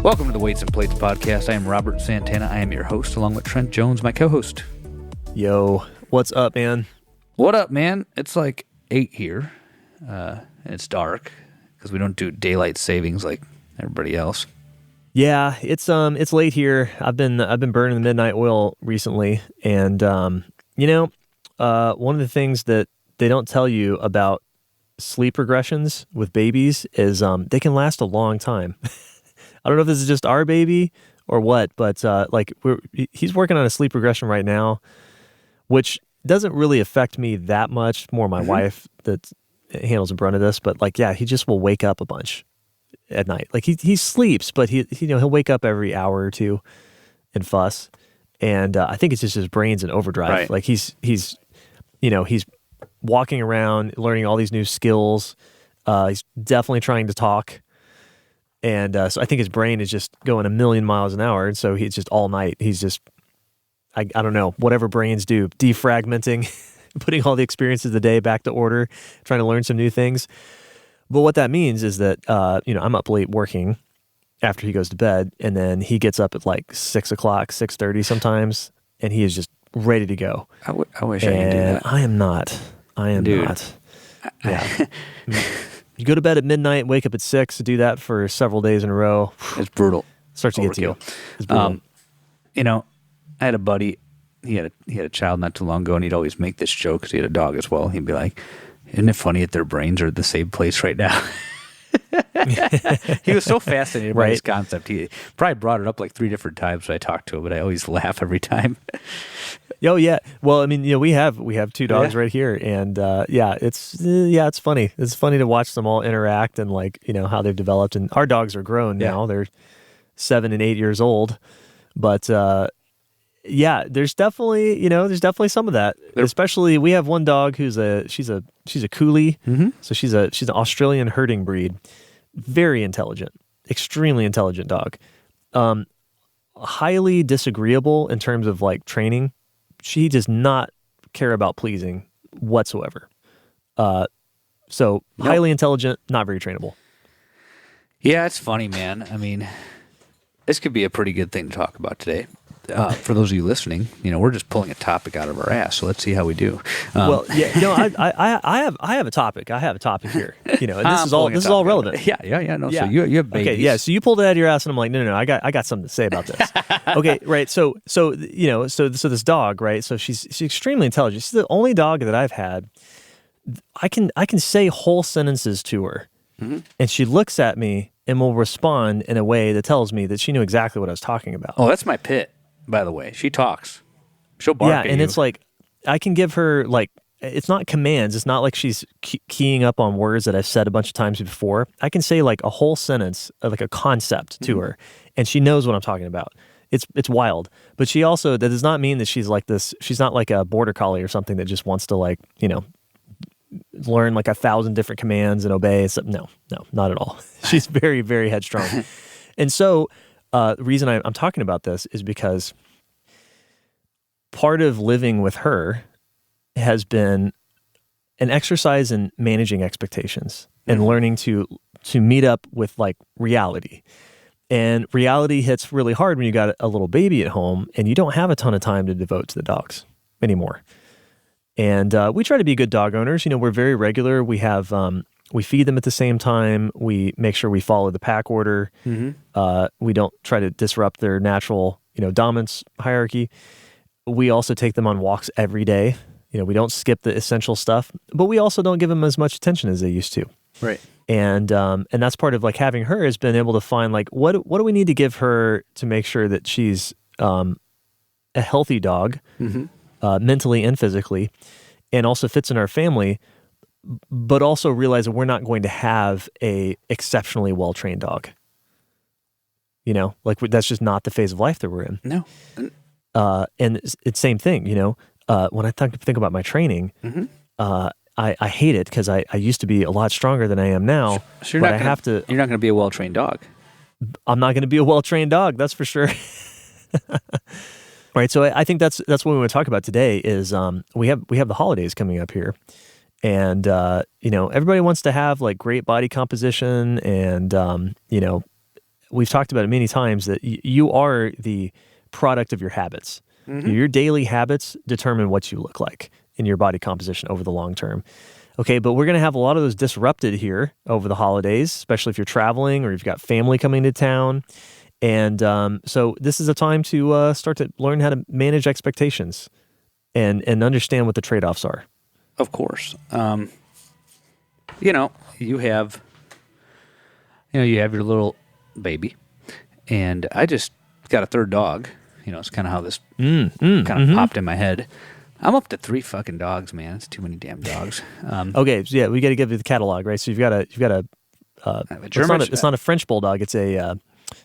Welcome to the Weights and Plates podcast. I am Robert Santana. I am your host, along with Trent Jones, my co-host. Yo, what's up, man? What up, man? It's like 8 here, and it's dark because we don't do daylight savings like everybody else. Yeah, it's late here. I've been burning the midnight oil recently, and one of the things that they don't tell you about sleep regressions with babies is they can last a long time. I don't know if this is just our baby or what, but he's working on a sleep regression right now, which doesn't really affect me that much. More my wife that handles the brunt of this, but he just will wake up a bunch at night. Like he sleeps, but he'll wake up every hour or two and fuss. And I think it's just his brain's in overdrive. Right. Like he's walking around, learning all these new skills. He's definitely trying to talk. And so I think his brain is just going a million miles an hour. And so he's just all night. He's just, I don't know, whatever brains do, defragmenting, putting all the experiences of the day back to order, trying to learn some new things. But what that means is that, I'm up late working after he goes to bed. And then he gets up at like 6 o'clock, 6:30 sometimes. And he is just ready to go. I wish I could do that. I am not. Dude. Not. Yeah. You go to bed at midnight, wake up at 6, do that for several days in a row. It's brutal. Starts to get to you. It's brutal. I had a buddy. He had a child not too long ago, and he'd always make this joke because he had a dog as well. He'd be like, "Isn't it funny that their brains are at the same place right now?" He was so fascinated by this concept. He probably brought it up like 3 different times when I talked to him, but I always laugh every time. Oh yeah. Well, I mean, we have 2 dogs right here, and it's funny. It's funny to watch them all interact and how they've developed. And our dogs are grown now; they're 7 and 8 years old. But there's definitely some of that. Especially, we have one dog who's she's a Coolie, so she's an Australian herding breed, very intelligent, extremely intelligent dog. Highly disagreeable in terms of training. She does not care about pleasing whatsoever. Highly intelligent, not very trainable. Yeah, it's funny, man. I mean, this could be a pretty good thing to talk about today. For those of you listening, we're just pulling a topic out of our ass, so let's see how we do. I have a topic. I have a topic here. And this is all relevant. Yeah. No, yeah. So you have babies. Okay, yeah. So you pulled it out of your ass, and I'm like, no. I got something to say about this. Okay, right. So this dog, right? So she's extremely intelligent. She's the only dog that I've had. I can say whole sentences to her, and she looks at me and will respond in a way that tells me that she knew exactly what I was talking about. Oh, that's my pit. By the way, she talks. She'll bark at you. Yeah, and it's I can give her it's not commands. It's not like she's keying up on words that I've said a bunch of times before. I can say a whole sentence, like a concept to her, and she knows what I'm talking about. It's wild. But she also, that does not mean that she's like this. She's not like a border collie or something that just wants to learn 1,000 different commands and obey. No, not at all. She's very, very headstrong. And so the reason I'm talking about this is because part of living with her has been an exercise in managing expectations and learning to meet up with reality. And reality hits really hard when you got a little baby at home and you don't have a ton of time to devote to the dogs anymore. And we try to be good dog owners. We're very regular. We have we feed them at the same time. We make sure we follow the pack order. We don't try to disrupt their natural, dominance hierarchy. We also take them on walks every day. We don't skip the essential stuff, but we also don't give them as much attention as they used to. Right. And that's part of having her has been able to find what do we need to give her to make sure that she's a healthy dog, mentally and physically, and also fits in our family, but also realize that we're not going to have a exceptionally well-trained dog. That's just not the phase of life that we're in. No. And it's same thing, when I think about my training, I hate it because I used to be a lot stronger than I am now. So you're not going to be a well-trained dog. I'm not going to be a well-trained dog, that's for sure. Right. So I think that's what we want to talk about today is we have the holidays coming up here. And, everybody wants to have like great body composition. And, we've talked about it many times that you are the product of your habits. Mm-hmm. Your daily habits determine what you look like in your body composition over the long term. Okay, but we're going to have a lot of those disrupted here over the holidays, especially if you're traveling or you've got family coming to town. And so this is a time to start to learn how to manage expectations and understand what the trade-offs are. Of course. You have your little baby, and I just got a third dog. It's kind of how this kind of popped in my head. I'm up to 3 fucking dogs, man. It's too many damn dogs. Okay, so yeah, we got to give you the catalog, right? So you've got a German. It's not a French bulldog. It's a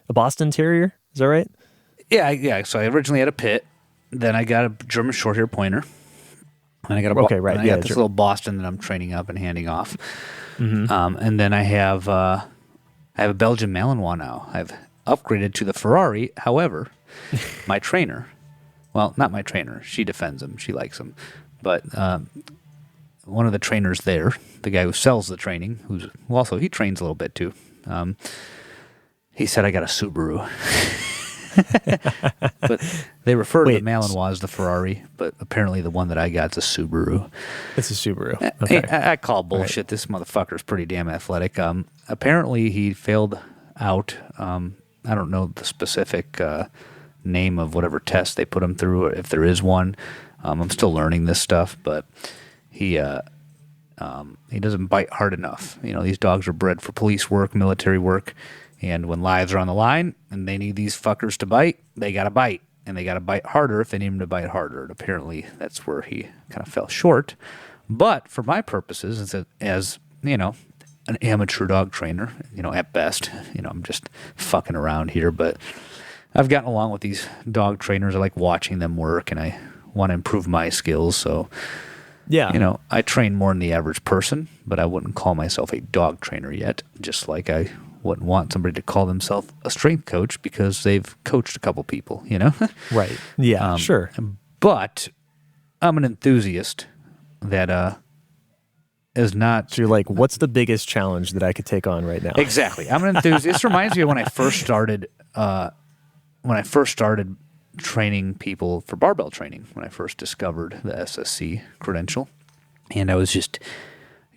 Boston Terrier. Is that right? Yeah. So I originally had a pit. Then I got a German Shorthair Pointer. And I got I got this little Boston that I'm training up and handing off. Mm-hmm. And then I have a Belgian Malinois now. I've upgraded to the Ferrari. However, my trainer, well, not my trainer. She defends him. She likes him. But one of the trainers there, the guy who sells the training, he trains a little bit too. He said I got a Subaru. But they refer to the Malinois as the Ferrari, but apparently the one that I got is a Subaru. It's a Subaru. Okay. I call bullshit. Right. This motherfucker's pretty damn athletic. Apparently he failed out. I don't know the specific name of whatever test they put him through, or if there is one. I'm still learning this stuff, but he doesn't bite hard enough. These dogs are bred for police work, military work. And when lives are on the line and they need these fuckers to bite, they got to bite. And they got to bite harder if they need them to bite harder. And apparently that's where he kind of fell short. But for my purposes, as an amateur dog trainer, at best, I'm just fucking around here. But I've gotten along with these dog trainers. I like watching them work, and I want to improve my skills. So, yeah, I train more than the average person, but I wouldn't call myself a dog trainer yet, just like I wouldn't want somebody to call themselves a strength coach because they've coached a couple people, Right. Yeah, sure. But I'm an enthusiast that is not... So you're like, what's the biggest challenge that I could take on right now? Exactly. I'm an enthusiast. This reminds me of when I first started training people for barbell training, when I first discovered the SSC credential. And I was just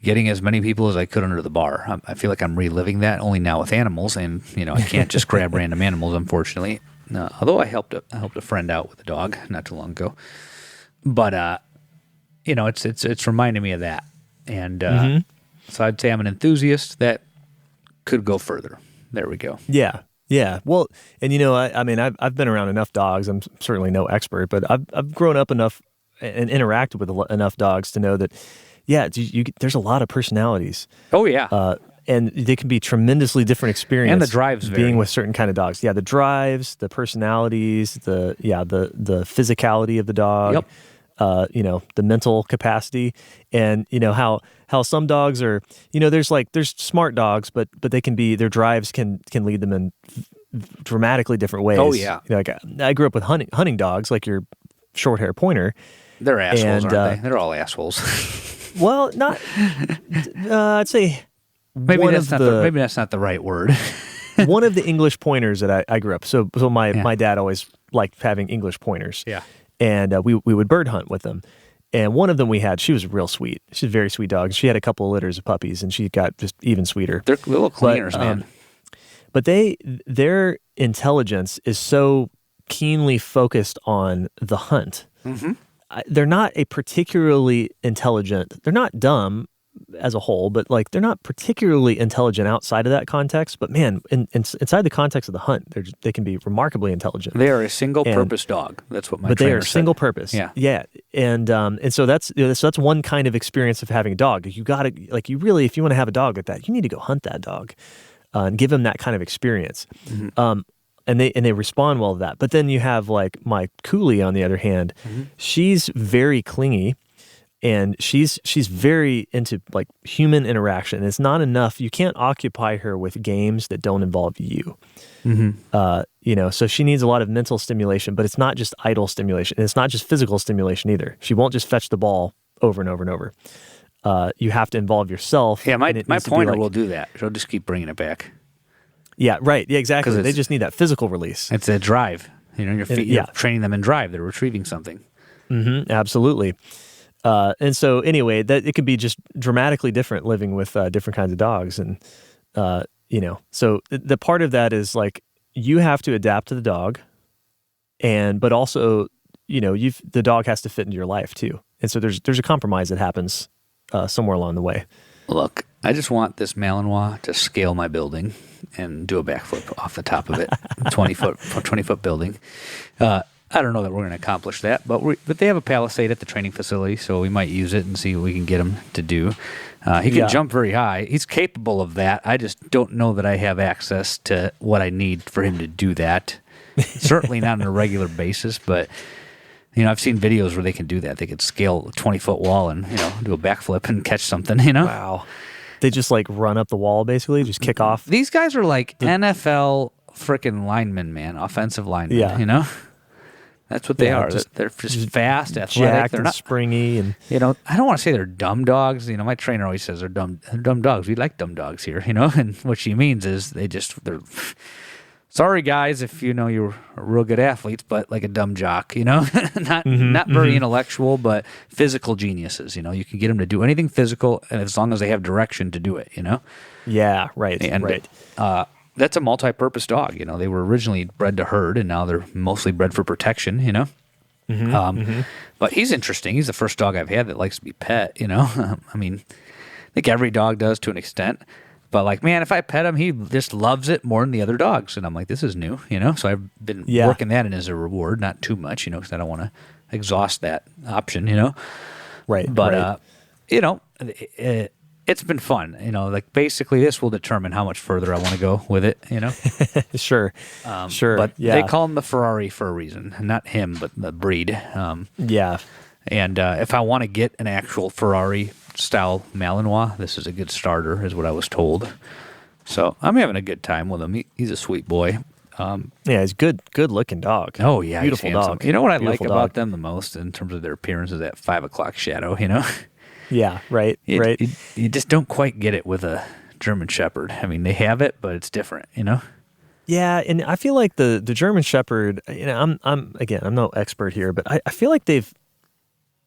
getting as many people as I could under the bar. I feel like I'm reliving that, only now with animals, and I can't just grab random animals, unfortunately. Although I helped a friend out with a dog not too long ago, but it's reminding me of that, and so I'd say I'm an enthusiast that could go further. There we go. Yeah. Well, and I've been around enough dogs. I'm certainly no expert, but I've grown up enough and interacted with enough dogs to know that. Yeah, there's a lot of personalities. Oh, yeah. And they can be tremendously different experience. And the drives being with certain kind of dogs. Yeah, the drives, the personalities, the physicality of the dog, yep. The mental capacity. And, how some dogs are, there's smart dogs, but they can be, their drives can lead them in dramatically different ways. Oh, yeah. Like I grew up with hunting dogs, like your short hair pointer. They're assholes, aren't they? They're all assholes. Well, not. I'd say maybe that's not the right word. One of the English pointers that I grew up. So my dad always liked having English pointers. Yeah, and we would bird hunt with them. And one of them we had, she was real sweet. She's a very sweet dog. She had a couple of litters of puppies, and she got just even sweeter. They're little cleaners, man. But their intelligence is so keenly focused on the hunt. Mm-hmm. They're not a particularly intelligent. They're not dumb as a whole, but like they're not particularly intelligent outside of that context. But man, inside the context of the hunt, they can be remarkably intelligent. They are a single-purpose dog. That's what my trainer said. But they are single-purpose. Yeah. And so that's one kind of experience of having a dog. You got to if you want to have a dog like that, you need to go hunt that dog and give them that kind of experience. Mm-hmm. And they respond well to that. But then you have like my Cooley on the other hand. Mm-hmm. She's very clingy, and she's very into like human interaction. It's not enough. You can't occupy her with games that don't involve you. Mm-hmm. So she needs a lot of mental stimulation, but it's not just idle stimulation. And it's not just physical stimulation either. She won't just fetch the ball over and over and over. you have to involve yourself. Yeah, my and it needs to be pointer like- will do that. She'll just keep bringing it back. Yeah, right. Yeah, exactly. 'Cause They just need that physical release. It's a drive. Your feet, yeah. you're training them in drive. They're retrieving something. Absolutely. And so anyway, that it could be just dramatically different living with different kinds of dogs. And, so the part of that is like, you have to adapt to the dog but also, the dog has to fit into your life too. And so there's a compromise that happens somewhere along the way. Look, I just want this Malinois to scale my building and do a backflip off the top of it. 20-foot building. I don't know that we're going to accomplish that, but they have a Palisade at the training facility, so we might use it and see what we can get him to do. He can jump very high. He's capable of that. I just don't know that I have access to what I need for him to do that. Certainly not on a regular basis, but I've seen videos where they can do that. They could scale a 20-foot wall and do a backflip and catch something. Wow. They just like run up the wall, basically, just kick off. These guys are like NFL freaking linemen, man, offensive linemen. Yeah. That's what they are. They're just fast, athletic. Jacked They're and not springy, and I don't want to say they're dumb dogs. My trainer always says they're dumb dogs. We like dumb dogs here, and what she means is they're sorry guys if you're real good athletes, but like a dumb jock, not very intellectual, but physical geniuses. You can get them to do anything physical, and as long as they have direction to do it, Yeah, right. And right. That's a multi-purpose dog. They were originally bred to herd, and now they're mostly bred for protection. But he's interesting. He's the first dog I've had that likes to be pet. I think every dog does to an extent. But like, man, if I pet him, he just loves it more than the other dogs. And I'm like, this is new. So I've been working that in as a reward, not too much. Because I don't want to exhaust that option. Right. But it's been fun, like basically this will determine how much further I want to go with it, Sure. Sure. But yeah. they call him the Ferrari for a reason, not him, but the breed. Yeah. And if I want to get an actual Ferrari style Malinois, this is a good starter, is what I was told. So I'm having a good time with him. He's a sweet boy. Yeah, he's good looking dog. Oh yeah, beautiful dog. You know what I Beautiful like dog. about them the most in terms of their appearance is that 5 o'clock shadow. Yeah, right, right. You just don't quite get it with a German Shepherd. They have it, but it's different, Yeah, and I feel like the German Shepherd. I'm no expert here, but I feel like they've,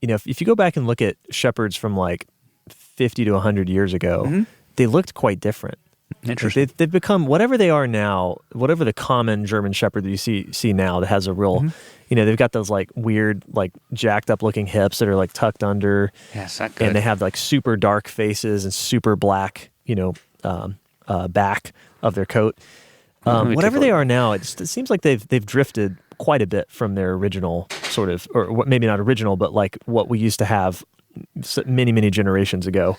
if you go back and look at Shepherds from like 50 to 100 years ago, they looked quite different. Interesting. They've become whatever they are now. Whatever the common German Shepherd that you see now that has a real, they've got those like weird, like jacked up looking hips that are like tucked under. Yeah, it's not good. And they have like super dark faces and super black, back of their coat. Whatever they are now, it seems like they've drifted quite a bit from their original sort of, or maybe not original, but like what we used to have many, many generations ago.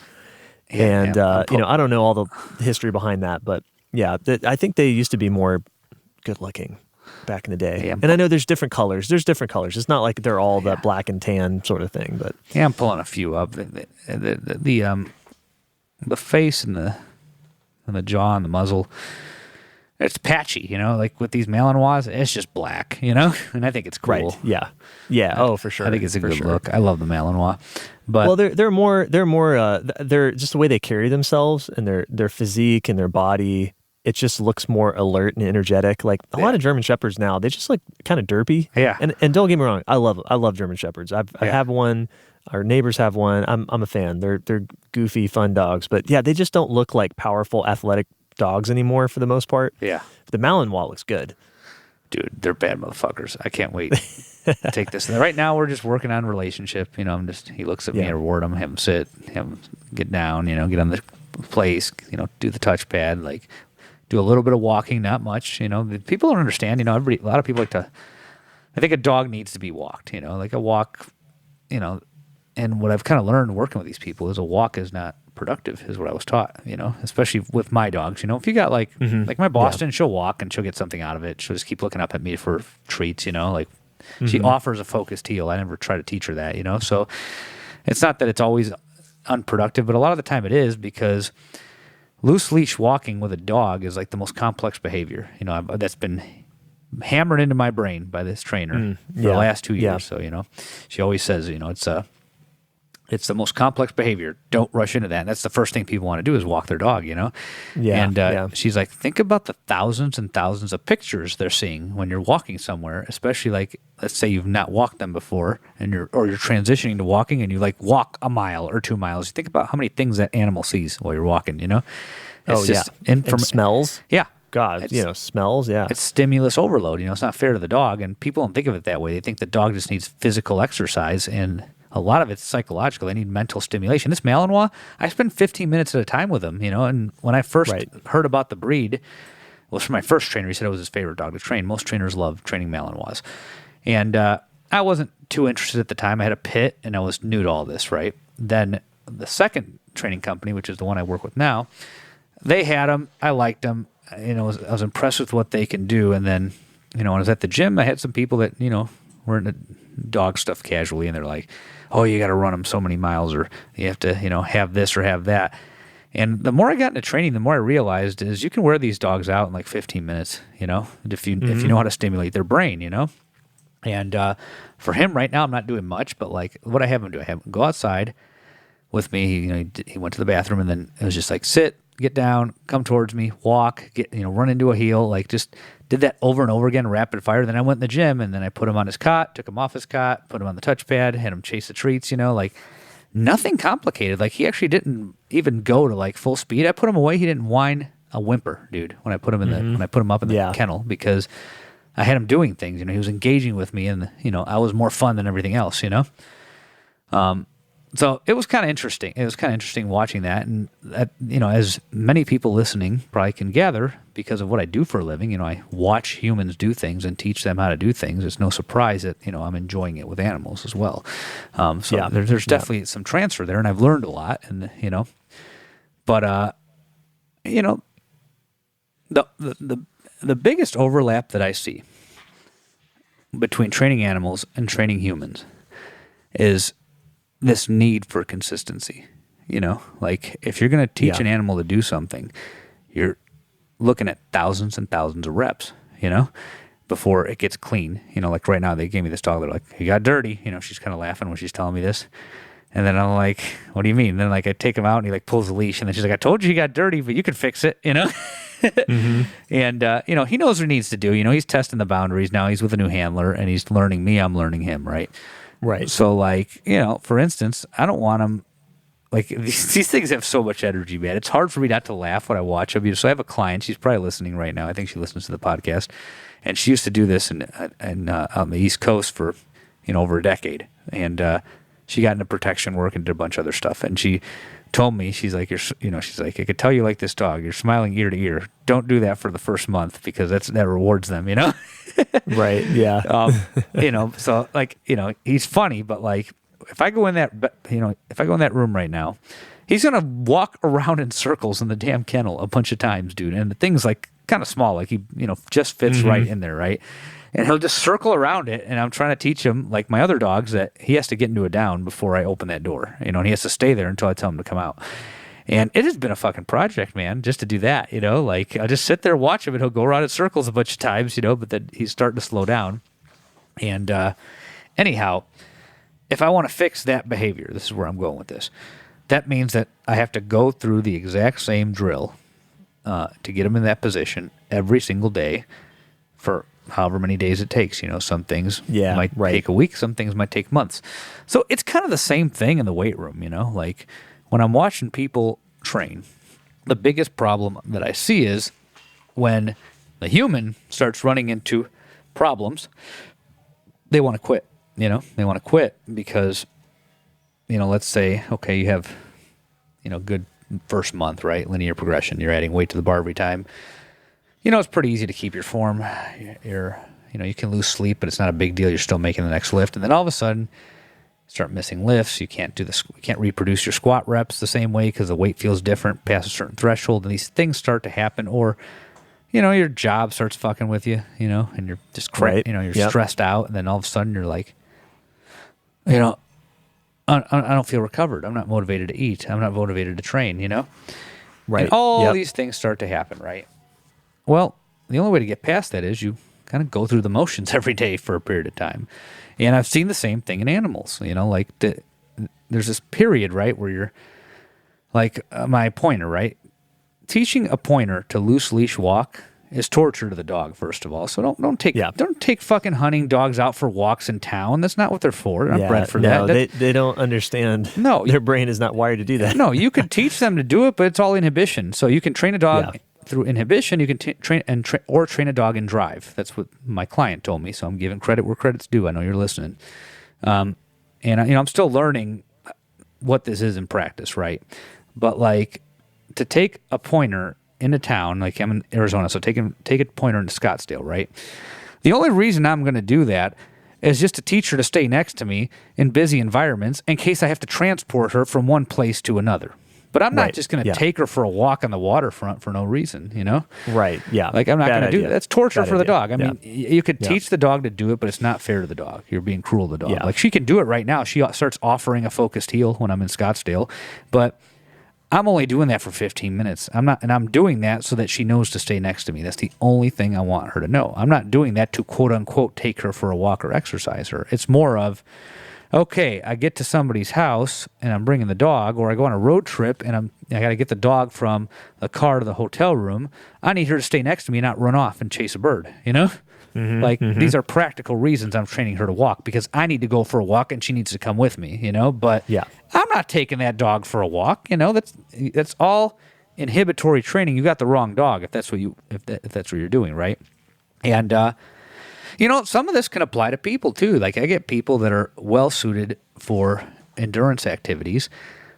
And, I don't know all the history behind that, but yeah, I think they used to be more good looking back in the day. Yeah. And I know there's different colors. It's not like they're all the black and tan sort of thing, but yeah, I'm pulling a few up. The face and the jaw and the muzzle, it's patchy, like with these Malinois, it's just black, and I think it's cool. Right. Yeah. Yeah. Oh, for sure. I think it's a good look. I love the Malinois. But they're just the way they carry themselves and their physique and their body. It just looks more alert and energetic. Like a lot of German Shepherds now, they just look kind of derpy. Yeah. And don't get me wrong, I love German Shepherds. I have one. Our neighbors have one. I'm a fan. They're goofy, fun dogs. But yeah, they just don't look like powerful, athletic dogs anymore for the most part. Yeah. The Malinois looks good. Dude, they're bad motherfuckers. I can't wait to take this. Right now, we're just working on relationship. He looks at me, I reward him, have him sit, have him get down, get on the place, do the touchpad, like do a little bit of walking, not much. People don't understand. A lot of people like to. I think a dog needs to be walked. Like a walk. And what I've kind of learned working with these people is a walk is not productive, is what I was taught. Especially with my dogs. If you got like my Boston, she'll walk and she'll get something out of it. She'll just keep looking up at me for treats. Like she offers a focused heel. I never try to teach her that. So it's not that it's always unproductive, but a lot of the time it is, because loose leash walking with a dog is like the most complex behavior. That's been hammered into my brain by this trainer for the last 2 years. So, she always says, it's It's the most complex behavior. Don't rush into that. And that's the first thing people want to do is walk their dog, Yeah. And she's like, think about the thousands and thousands of pictures they're seeing when you're walking somewhere, especially like, let's say you've not walked them before and you're transitioning to walking and you like walk a mile or 2 miles. You think about how many things that animal sees while you're walking, It's just And smells. Yeah. God, smells. Yeah. It's stimulus overload. It's not fair to the dog. And people don't think of it that way. They think the dog just needs physical exercise, and a lot of it's psychological. They need mental stimulation. This Malinois, I spend 15 minutes at a time with him, and when I first heard about the breed, it was from my first trainer. He said it was his favorite dog to train. Most trainers love training Malinois. And I wasn't too interested at the time. I had a pit, and I was new to all this, right? Then the second training company, which is the one I work with now, they had him. I liked him. I was impressed with what they can do. And then, when I was at the gym, I had some people that, were into dog stuff casually, and they're like, oh, you got to run them so many miles, or you have to, have this or have that. And the more I got into training, the more I realized is you can wear these dogs out in like 15 minutes, if you know how to stimulate their brain, And for him right now, I'm not doing much, but like what I have him do, I have him go outside with me. He went to the bathroom, and then it was just like sit, get down, come towards me, walk, run into a heel, like just did that over and over again, rapid fire. Then I went in the gym, and then I put him on his cot, took him off his cot, put him on the touchpad, had him chase the treats, like nothing complicated. Like he actually didn't even go to like full speed. I put him away. He didn't whine a whimper, dude, when I put him when I put him up in the kennel, because I had him doing things, he was engaging with me, and, I was more fun than everything else, So it was kind of interesting. It was kind of interesting watching that. And, that, as many people listening probably can gather, because of what I do for a living, I watch humans do things and teach them how to do things. It's no surprise that, I'm enjoying it with animals as well. There's definitely some transfer there, and I've learned a lot. And, but, the biggest overlap that I see between training animals and training humans is this need for consistency. Like if you're going to teach an animal to do something, you're looking at thousands and thousands of reps, before it gets clean. Like right now they gave me this dog. They're like, he got dirty. She's kind of laughing when she's telling me this. And then I'm like, what do you mean? And then like I take him out, and he like pulls the leash, and then she's like, I told you he got dirty, but you could fix it, And, he knows what he needs to do. He's testing the boundaries now. He's with a new handler, and he's learning me. I'm learning him, right? Right. So, like, for instance, I don't want him, like, these things have so much energy, man. It's hard for me not to laugh when I watch them. So I have a client. She's probably listening right now. I think she listens to the podcast. And she used to do this on the East Coast for, over a decade. And she got into protection work and did a bunch of other stuff. And she told me, she's like, she's like, I could tell you like this dog. You're smiling ear to ear. Don't do that for the first month, because that rewards them, Right. Yeah. So like, he's funny, but like if I go in that room right now, he's going to walk around in circles in the damn kennel a bunch of times, dude. And the thing's like kind of small, like he, just fits right in there. Right. And he'll just circle around it, and I'm trying to teach him, like my other dogs, that he has to get into a down before I open that door, and he has to stay there until I tell him to come out. And it has been a fucking project, man, just to do that, like I just sit there, watch him, and he'll go around in circles a bunch of times, but then he's starting to slow down. And anyhow, if I want to fix that behavior, this is where I'm going with this. That means that I have to go through the exact same drill to get him in that position every single day for however many days it takes. Some things might take a week, some things might take months. So it's kind of the same thing in the weight room, like when I'm watching people train, the biggest problem that I see is when the human starts running into problems, they want to quit, they want to quit because, let's say, okay, you have, good first month, right? Linear progression. You're adding weight to the bar every time. It's pretty easy to keep your form. You can lose sleep, but it's not a big deal. You're still making the next lift. And then all of a sudden, you start missing lifts. You can't reproduce your squat reps the same way because the weight feels different past a certain threshold. And these things start to happen. Or, your job starts fucking with you, and you're just, you're stressed out. And then all of a sudden you're like, I don't feel recovered. I'm not motivated to eat. I'm not motivated to train, Right. And all these things start to happen, right? Well, the only way to get past that is you kind of go through the motions every day for a period of time. And I've seen the same thing in animals, like there's this period, right, where you're like my pointer, right? Teaching a pointer to loose leash walk is torture to the dog, first of all. So don't take fucking hunting dogs out for walks in town. That's not what they're for. They're not bred for that. They don't understand. No, their brain is not wired to do that. No, you can teach them to do it, but it's all inhibition. So you can train a dog through inhibition. You can train a dog in drive. That's what my client told me. So I'm giving credit where credit's due. I know you're listening, and I'm still learning what this is in practice, right? But like to take a pointer into town, like I'm in Arizona, so take a pointer into Scottsdale, right? The only reason I'm going to do that is just to teach her to stay next to me in busy environments in case I have to transport her from one place to another. But I'm not just going to take her for a walk on the waterfront for no reason, you know? Right, yeah. Like I'm not going to do that. That's torture for the dog. I mean, you could teach the dog to do it, but it's not fair to the dog. You're being cruel to the dog. Yeah. Like she can do it right now. She starts offering a focused heel when I'm in Scottsdale, but I'm only doing that for 15 minutes. I'm doing that so that she knows to stay next to me. That's the only thing I want her to know. I'm not doing that to quote unquote take her for a walk or exercise her. It's more of, okay, I get to somebody's house and I'm bringing the dog, or I go on a road trip and I got to get the dog from the car to the hotel room. I need her to stay next to me, not run off and chase a bird, you know? These are practical reasons I'm training her to walk, because I need to go for a walk and she needs to come with me, you know? But I'm not taking that dog for a walk, you know? That's all inhibitory training. You got the wrong dog if that's what you're doing, right? And some of this can apply to people too. Like I get people that are well suited for endurance activities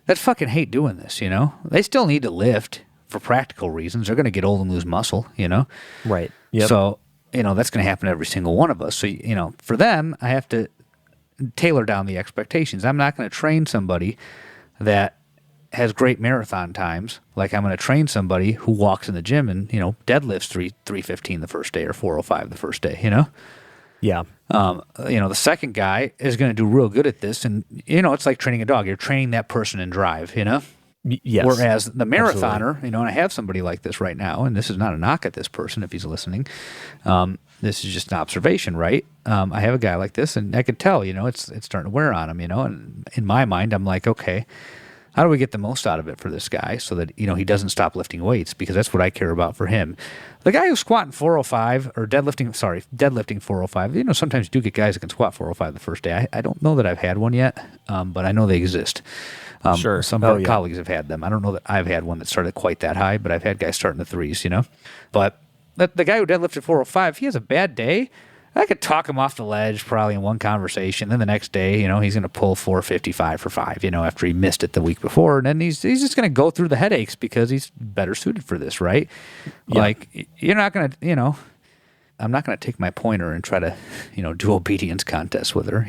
that fucking hate doing this, you know? They still need to lift for practical reasons. They're going to get old and lose muscle, you know? Right. Yep. So, that's going to happen to every single one of us. So, for them, I have to tailor down the expectations. I'm not going to train somebody that has great marathon times like I'm going to train somebody who walks in the gym and, deadlifts 315 the first day or 405 the first day, you know? Yeah. The second guy is going to do real good at this. And, it's like training a dog. You're training that person in drive, you know? Yes. Whereas the marathoner, and I have somebody like this right now, and this is not a knock at this person if he's listening. This is just an observation, right? I have a guy like this, and I could tell, it's starting to wear on him, and in my mind, I'm like, okay, how do we get the most out of it for this guy so that, he doesn't stop lifting weights, because that's what I care about for him. The guy who's squatting 405 or deadlifting 405, sometimes you do get guys that can squat 405 the first day. I don't know that I've had one yet, but I know they exist. Sure. Some of our colleagues have had them. I don't know that I've had one that started quite that high, but I've had guys starting the threes, But the guy who deadlifted 405, if he has a bad day, I could talk him off the ledge probably in one conversation. Then the next day, he's going to pull 455 for 5, after he missed it the week before. And then he's just going to go through the headaches because he's better suited for this, right? Yeah. Like, you're not going to, I'm not going to take my pointer and try to, do obedience contests with her,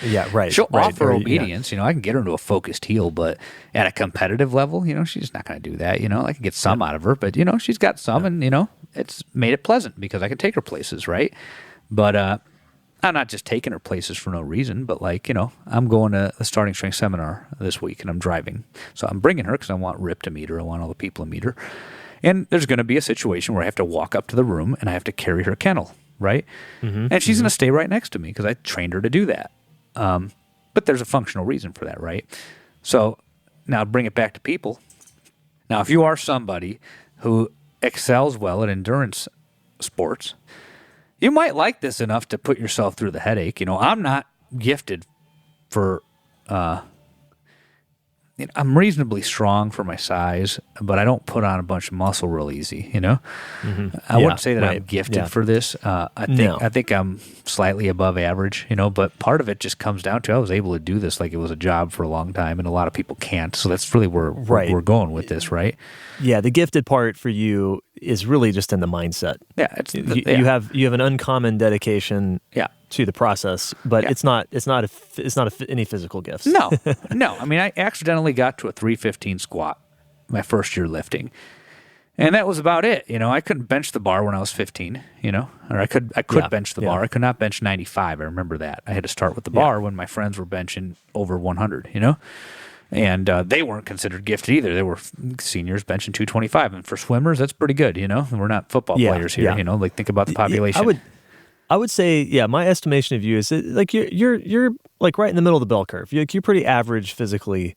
Yeah, right. She'll offer obedience, I can get her into a focused heel, but at a competitive level, she's just not going to do that, I can get some out of her, but, she's got some and, it's made it pleasant because I can take her places, right? But I'm not just taking her places for no reason, but like, I'm going to a starting strength seminar this week and I'm driving. So I'm bringing her because I want Rip to meet her. I want all the people to meet her. And there's going to be a situation where I have to walk up to the room and I have to carry her kennel, right? Mm-hmm. And she's going to stay right next to me because I trained her to do that. But there's a functional reason for that, right? So now bring it back to people. Now, if you are somebody who excels well at endurance sports, you might like this enough to put yourself through the headache. I'm not gifted for, I'm reasonably strong for my size, but I don't put on a bunch of muscle real easy, Mm-hmm. I wouldn't say that I'm gifted for this. I think I'm slightly above average, but part of it just comes down to I was able to do this like it was a job for a long time, and a lot of people can't. So that's really where we're going with this, right? Yeah, the gifted part for you is really just in the mindset. Yeah, you have an uncommon dedication. Yeah. To the process, but it's not any physical gifts. No. I mean, I accidentally got to a 315 squat my first year lifting, and that was about it. I couldn't bench the bar when I was 15. Or I could bench the bar. I could not bench 95. I remember that. I had to start with the bar when my friends were benching over 100. And they weren't considered gifted either. They were seniors benching 225, and for swimmers, that's pretty good. We're not football players here. Like think about the population. I would say, yeah, my estimation of you is that, like you're like right in the middle of the bell curve. You're pretty average physically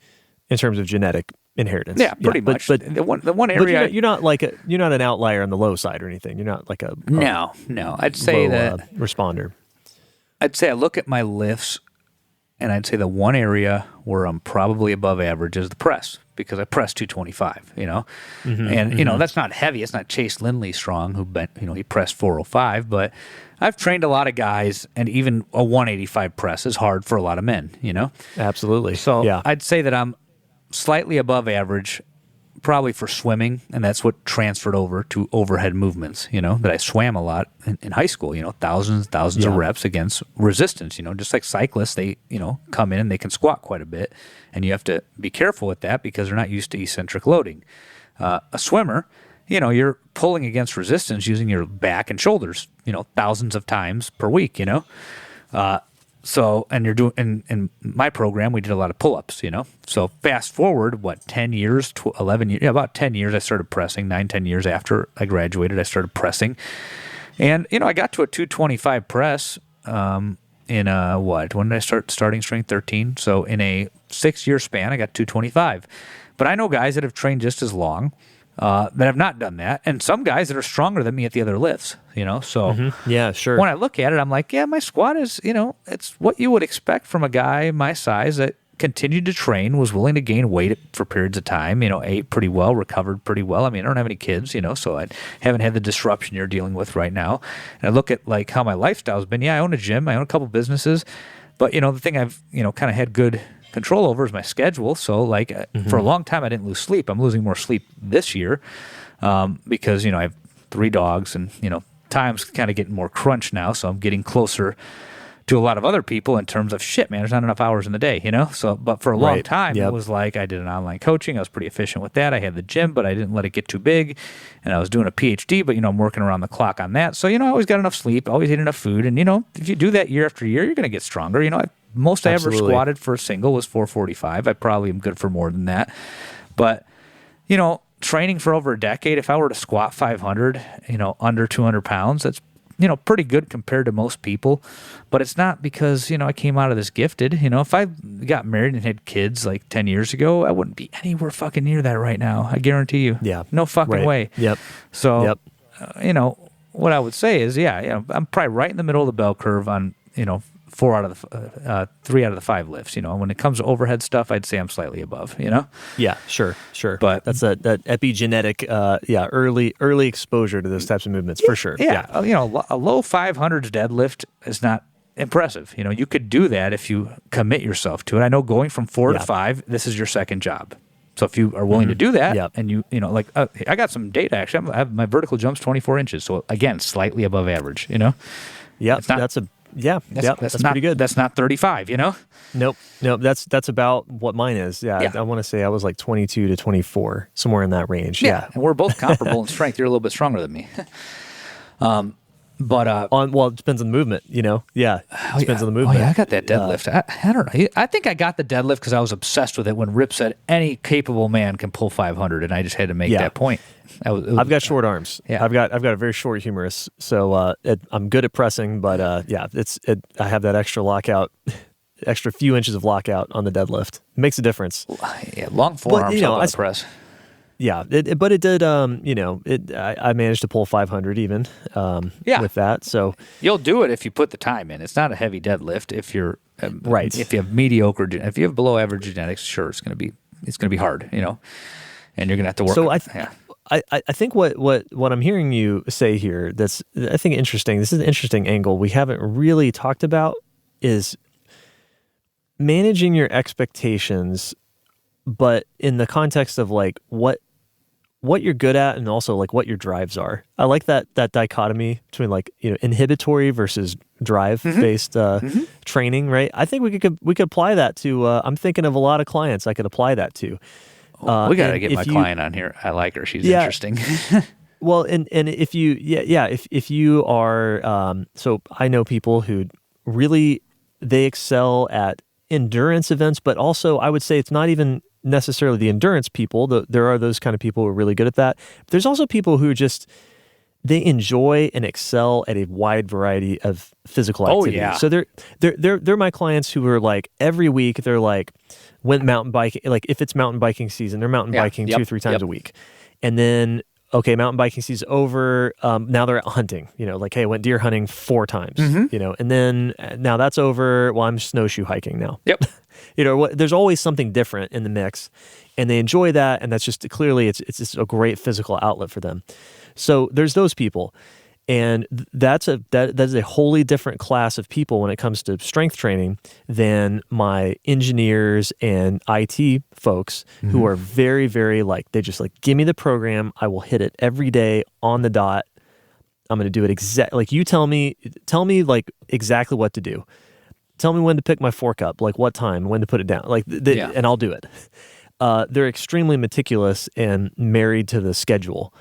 in terms of genetic inheritance. Yeah, pretty much. But the one area you're not you're not an outlier on the low side or anything. You're not like a no. I'd say low, responder. I'd say I look at my lifts, and I'd say the one area where I'm probably above average is the press, because I press 225, and that's not heavy. It's not Chase Lindley strong, who bent, he pressed 405, but I've trained a lot of guys, and even a 185 press is hard for a lot of men, Absolutely. So yeah. I'd say that I'm slightly above average, probably for swimming, and that's what transferred over to overhead movements, that I swam a lot in high school, thousands of reps against resistance, just like cyclists, they, come in and they can squat quite a bit, and you have to be careful with that because they're not used to eccentric loading. A swimmer, you're pulling against resistance using your back and shoulders, thousands of times per week, So, and you're doing, in my program, we did a lot of pull-ups, So fast forward, 10 years, 11 years, about 10 years, I started pressing, 10 years after I graduated, I started pressing. And, I got to a 225 press when did I start starting strength? 13. So in a 6-year span, I got 225. But I know guys that have trained just as long that have not done that, and some guys that are stronger than me at the other lifts, so yeah, sure. When I look at it, I'm like, yeah, my squat is, it's what you would expect from a guy my size that continued to train, was willing to gain weight for periods of time, ate pretty well, recovered pretty well. I mean, I don't have any kids, so I haven't had the disruption you're dealing with right now. And I look at like how my lifestyle's been. Yeah, I own a gym, I own a couple businesses, but the thing I've, kind of had good control over is my schedule. So like for a long time, I didn't lose sleep. I'm losing more sleep this year because, I have 3 dogs, and, time's kind of getting more crunched now. So I'm getting closer to a lot of other people in terms of shit, man, there's not enough hours in the day, So, but for a long time, It was like I did an online coaching. I was pretty efficient with that. I had the gym, but I didn't let it get too big. And I was doing a PhD, but, I'm working around the clock on that. So, I always got enough sleep, always ate enough food. And, if you do that year after year, you're going to get stronger. Most I ever squatted for a single was 445. I probably am good for more than that. But, training for over a decade, if I were to squat 500, under 200 pounds, that's, pretty good compared to most people. But it's not because, I came out of this gifted. If I got married and had kids like 10 years ago, I wouldn't be anywhere fucking near that right now. I guarantee you. Yeah. No fucking way. Yep. So, what I would say is, I'm probably right in the middle of the bell curve on, 3 out of the 5 lifts. When it comes to overhead stuff, I'd say I'm slightly above. Yeah, sure. But that's that epigenetic, early exposure to those types of movements for sure. Yeah. A low 500s deadlift is not impressive. You could do that if you commit yourself to it. I know going from 4 to 5, this is your second job. So if you are willing to do that, and I got some data actually. I have my vertical jumps 24 inches. So again, slightly above average. Yeah, that's pretty good. That's not 35, Nope. That's about what mine is. Yeah. I want to say I was like 22 to 24, somewhere in that range. Yeah. And we're both comparable in strength. You're a little bit stronger than me. But it depends on the movement, Yeah, it depends on the movement. Oh yeah, I got that deadlift. I don't know. I think I got the deadlift because I was obsessed with it when Rip said any capable man can pull 500, and I just had to make that point. I've got short arms. Yeah. I've got a very short humerus, so I'm good at pressing, but I have that extra lockout, extra few inches of lockout on the deadlift. It makes a difference. Yeah, long forearms on the press. Yeah, but it did. I managed to pull 500 even. With that, so you'll do it if you put the time in. It's not a heavy deadlift. If you're right, if you have mediocre, if you have below average genetics, sure, it's gonna be hard, and you're gonna have to work. So I think what I'm hearing you say here that's I think interesting. This is an interesting angle we haven't really talked about is managing your expectations, but in the context of like what you're good at and also like what your drives are. I like that dichotomy between like, inhibitory versus drive based training, right? I think we could apply that to I'm thinking of a lot of clients I could apply that to. We got to get my client on here. I like her. She's interesting. Well, and if you if you are so I know people who really they excel at endurance events, but also I would say it's not even necessarily the endurance people. There are those kind of people who are really good at that. But there's also people who just they enjoy and excel at a wide variety of physical activities. yeah. So they're my clients who are like every week they're like went mountain biking. Like if it's mountain biking season, they're mountain biking 2-3 times a week, and then okay, mountain biking season's over. Now they're out hunting. Like hey, I went deer hunting 4 times. And then now that's over. Well, I'm snowshoe hiking now. Yep. There's always something different in the mix, and they enjoy that, and that's just clearly it's just a great physical outlet for them. So there's those people, and that is a wholly different class of people when it comes to strength training than my engineers and IT folks who are very, very they just give me the program. I will hit it every day on the dot. I'm going to do it exactly you tell me exactly what to do. Tell me when to pick my fork up, what time, when to put it down, and I'll do it. They're extremely meticulous and married to the schedule.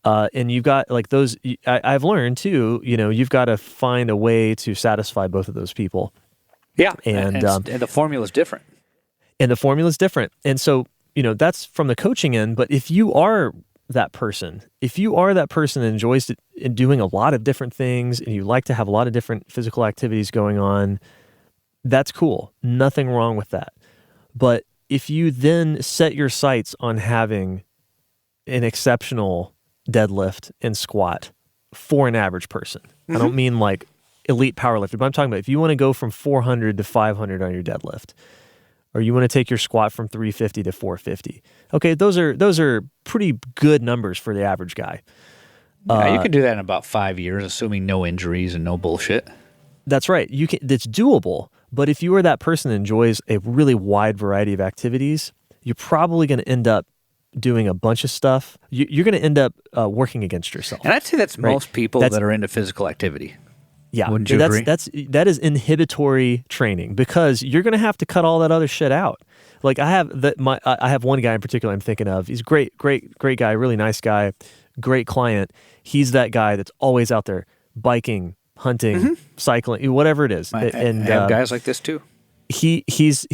And you've got those, I've learned too, you've got to find a way to satisfy both of those people. Yeah. And the formula's different. And the formula's different. And so, that's from the coaching end. But if you are that person that enjoys doing a lot of different things and you like to have a lot of different physical activities going on, that's cool. Nothing wrong with that. But if you then set your sights on having an exceptional deadlift and squat for an average person, I don't mean elite powerlifter, but I'm talking about if you want to go from 400 to 500 on your deadlift, or you want to take your squat from 350 to 450. Okay, those are pretty good numbers for the average guy. Yeah, you can do that in about 5 years, assuming no injuries and no bullshit. That's right. It's doable. But if you are that person that enjoys a really wide variety of activities, you're probably going to end up doing a bunch of stuff. You're going to end up working against yourself. And I'd say that's most people that are into physical activity. Yeah, wouldn't you agree? That is inhibitory training because you're going to have to cut all that other shit out. I have one guy in particular I'm thinking of. He's great guy, really nice guy, great client. He's that guy that's always out there biking, hunting, cycling, whatever it is. I have guys like this too. He's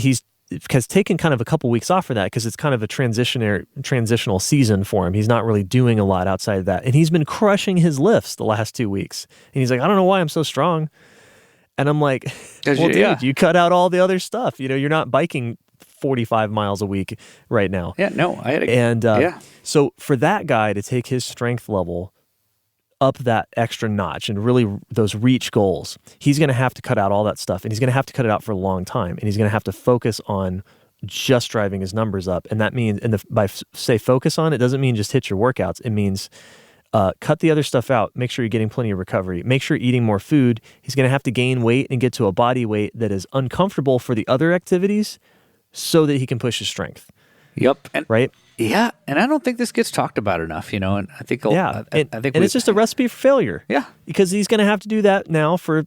has taken kind of a couple weeks off for that because it's kind of a transitional season for him. He's not really doing a lot outside of that. And he's been crushing his lifts the last 2 weeks. And he's like, I don't know why I'm so strong. And I'm like, well, dude, you cut out all the other stuff. You're not biking 45 miles a week right now. Yeah, no, I had a... And so for that guy to take his strength level up that extra notch and really those reach goals, he's going to have to cut out all that stuff, and he's going to have to cut it out for a long time, and he's going to have to focus on just driving his numbers up. And that means, say focus on, it doesn't mean just hit your workouts. It means cut the other stuff out, make sure you're getting plenty of recovery, make sure you're eating more food. He's going to have to gain weight and get to a body weight that is uncomfortable for the other activities so that he can push his strength. Yep. And right? Yeah, and I don't think this gets talked about enough, and I think I think it's just a recipe for failure. Yeah, because he's going to have to do that now for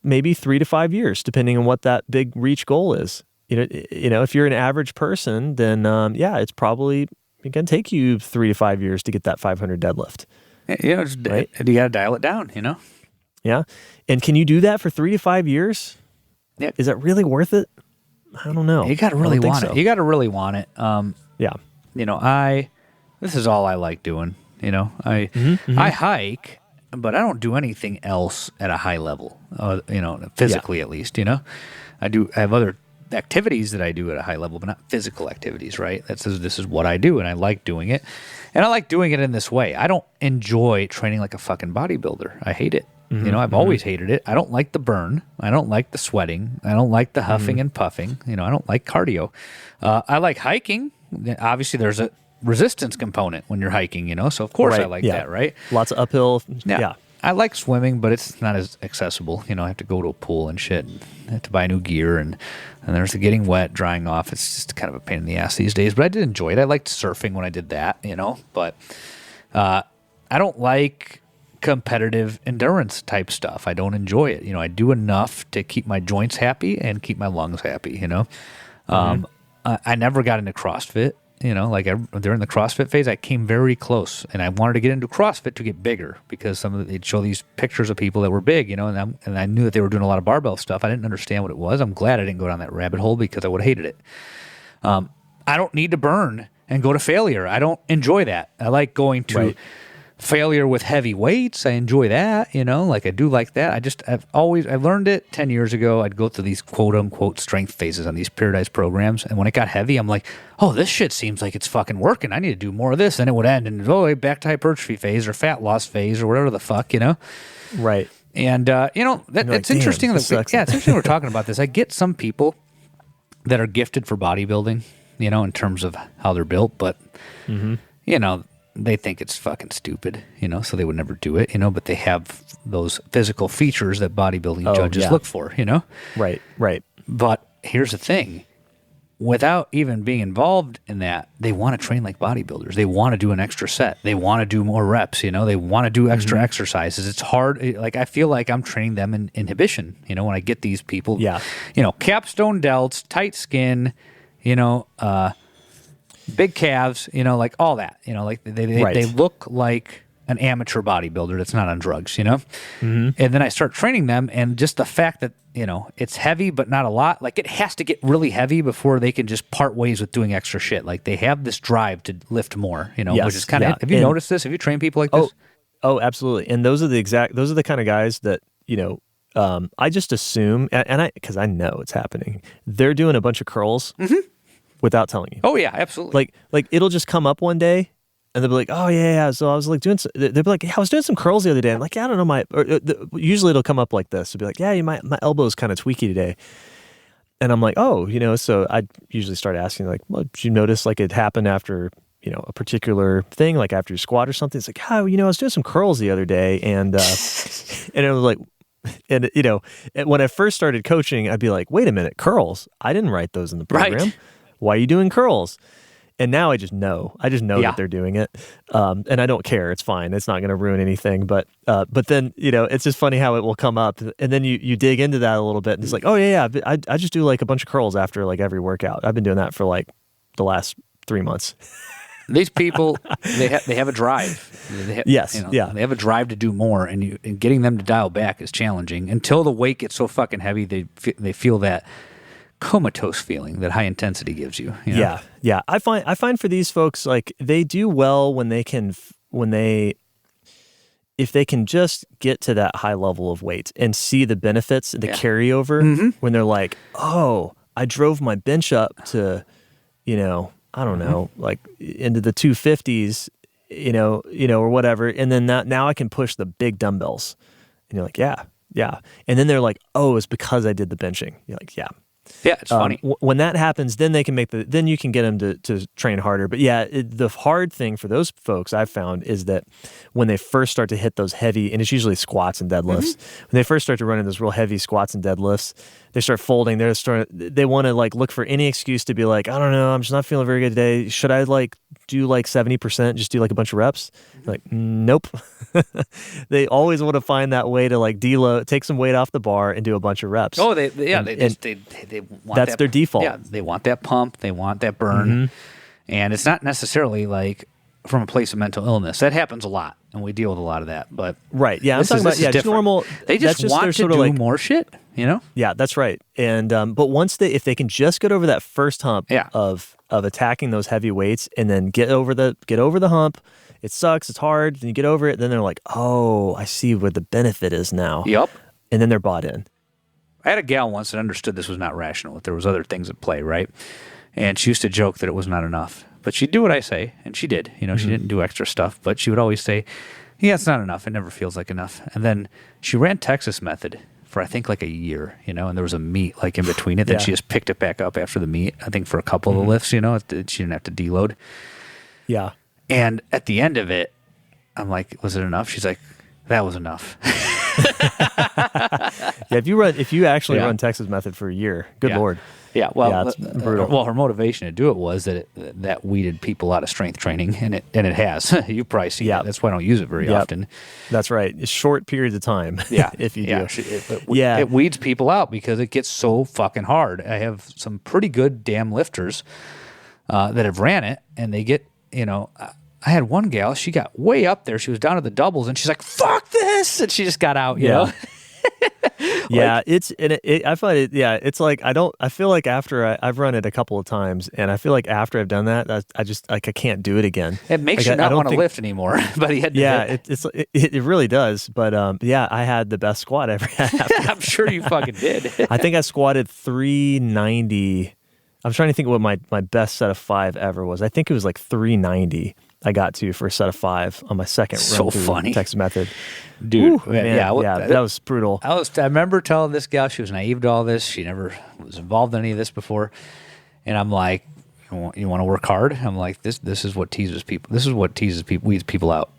maybe 3 to 5 years, depending on what that big reach goal is. If you're an average person, then it's probably going to take you 3 to 5 years to get that 500 deadlift. Right? You got to dial it down. Yeah, and can you do that for 3 to 5 years? Yeah, is that really worth it? I don't know. You got to really want it. You got to really want it. Yeah. This is all I like doing. I hike, but I don't do anything else at a high level. Physically at least. I have other activities that I do at a high level, but not physical activities. Right? This is what I do, and I like doing it, and I like doing it in this way. I don't enjoy training like a fucking bodybuilder. I hate it. I've always hated it. I don't like the burn. I don't like the sweating. I don't like the huffing and puffing. I don't like cardio. I like hiking. Obviously, there's a resistance component when you're hiking, so of course I like that, right? Lots of uphill. Yeah. I like swimming, but it's not as accessible. I have to go to a pool and shit. I have to buy new gear, and there's the getting wet, drying off. It's just kind of a pain in the ass these days, but I did enjoy it. I liked surfing when I did that, but I don't like competitive endurance type stuff. I don't enjoy it. I do enough to keep my joints happy and keep my lungs happy, I never got into CrossFit, during the CrossFit phase, I came very close, and I wanted to get into CrossFit to get bigger because they'd show these pictures of people that were big, and I knew that they were doing a lot of barbell stuff. I didn't understand what it was. I'm glad I didn't go down that rabbit hole because I would have hated it. I don't need to burn and go to failure. I don't enjoy that. I like going to failure with heavy weights. I enjoy that, like I do like that. I learned it 10 years ago. I'd go through these quote unquote strength phases on these periodized programs. And when it got heavy, I'm like, oh, this shit seems like it's fucking working. I need to do more of this. And it would end in, back to hypertrophy phase or fat loss phase or whatever the fuck, Right. And, it's interesting. It's interesting we're talking about this. I get some people that are gifted for bodybuilding, in terms of how they're built, but, they think it's fucking stupid, so they would never do it, but they have those physical features that bodybuilding judges look for, Right. But here's the thing. Without even being involved in that, they want to train like bodybuilders. They want to do an extra set. They want to do more reps, they want to do extra exercises. It's hard. Like, I feel like I'm training them in inhibition, when I get these people, capstone delts, tight skin, big calves, like all that, like they look like an amateur bodybuilder that's not on drugs, And then I start training them, and just the fact that, it's heavy, but not a lot, like it has to get really heavy before they can just part ways with doing extra shit. Like they have this drive to lift more, which is kind of, have you noticed this? Have you trained people like this? Oh, absolutely. And those are the kind of guys that, I just assume, because I know it's happening, they're doing a bunch of curls without telling you. Oh yeah, absolutely. Like it'll just come up one day, and they'll be like, oh yeah. So I was like they'll be like, yeah, I was doing some curls the other day. I'm like, yeah, I don't know, usually it'll come up like this. It'll be like, yeah, my elbow's kind of tweaky today. And I'm like, oh, so I usually start asking like, well, did you notice like it happened after, a particular thing, like after you squat or something? It's like, oh, I was doing some curls the other day, and and it was like, and when I first started coaching, I'd be like, wait a minute, curls? I didn't write those in the program. Right. Why are you doing curls? And now I just know. that they're doing it, and I don't care. It's fine. It's not going to ruin anything. But then it's just funny how it will come up, and then you dig into that a little bit, and it's like, oh yeah. I just do like a bunch of curls after like every workout. I've been doing that for like the last 3 months. These people, they have a drive. They have a drive to do more, and getting them to dial back is challenging. Until the weight gets so fucking heavy, they feel that comatose feeling that high intensity gives you. Yeah. I find for these folks, like they do well when they can if they can just get to that high level of weight and see the benefits, the carryover, when they're like, oh, I drove my bench up to, I don't know, like into the 250s, or whatever. And then now I can push the big dumbbells. And you're like, yeah. And then they're like, oh, it's because I did the benching. You're like, yeah. Yeah, it's funny. When that happens, then they can then you can get them to train harder. But yeah, the hard thing for those folks I've found is that when they first start to hit those heavy, and it's usually squats and deadlifts, when they first start to run in those real heavy squats and deadlifts, they start folding. They want to like look for any excuse to be like, I don't know, I'm just not feeling very good today. Should I like do like 70%, just do like a bunch of reps? Like, nope. They always want to find that way to like deload, take some weight off the bar and do a bunch of reps. Oh, they want that's their default. Yeah, they want that pump, they want that burn, and it's not necessarily like from a place of mental illness. That happens a lot, and we deal with a lot of that. But right, yeah, I'm talking about just normal. They just want to do more shit, Yeah, that's right. And but if they can just get over that first hump of attacking those heavy weights, and then get over the hump. It sucks. It's hard. Then you get over it. Then they're like, oh, I see where the benefit is now. Yep. And then they're bought in. I had a gal once that understood this was not rational, that there was other things at play, right? And she used to joke that it was not enough. But she'd do what I say, and she did. She didn't do extra stuff, but she would always say, yeah, it's not enough. It never feels like enough. And then she ran Texas Method for, I think, like a year, and there was a meet like in between it. Then she just picked it back up after the meet, I think for a couple of the lifts, she didn't have to deload. Yeah. And at the end of it, I'm like, was it enough? She's like, that was enough. Yeah, if you actually run Texas Method for a year, good Lord. Yeah, well, it's brutal. Well, her motivation to do it was that that weeded people out of strength training, and it has. You've probably seen it. That's why I don't use it very often. That's right. It's short periods of time. Yeah, if you do. It weeds people out because it gets so fucking hard. I have some pretty good damn lifters that have ran it, and they get I had one gal, she got way up there. She was down to the doubles, and she's like, fuck this! And she just got out, you know? Yeah, I find it. Yeah, it's like I feel like after I've run it a couple of times, and I feel like after I've done that, I just like I can't do it again. It makes Like, you not don't want to think, lift anymore. But he had to yeah, hit. it really does. But yeah, I had the best squat I ever had. I'm sure you fucking did. I think I squatted 390. I'm trying to think what my best set of 5 ever was. I think it was like 390 I got to for a set of 5 on my second So run through funny. Texas Method. Dude, Woo, man, that was brutal. I remember telling this gal she was naive to all this. She never was involved in any of this before. And I'm like, you want to work hard? I'm like, this is what teases people. This is what teases people, weeds people out.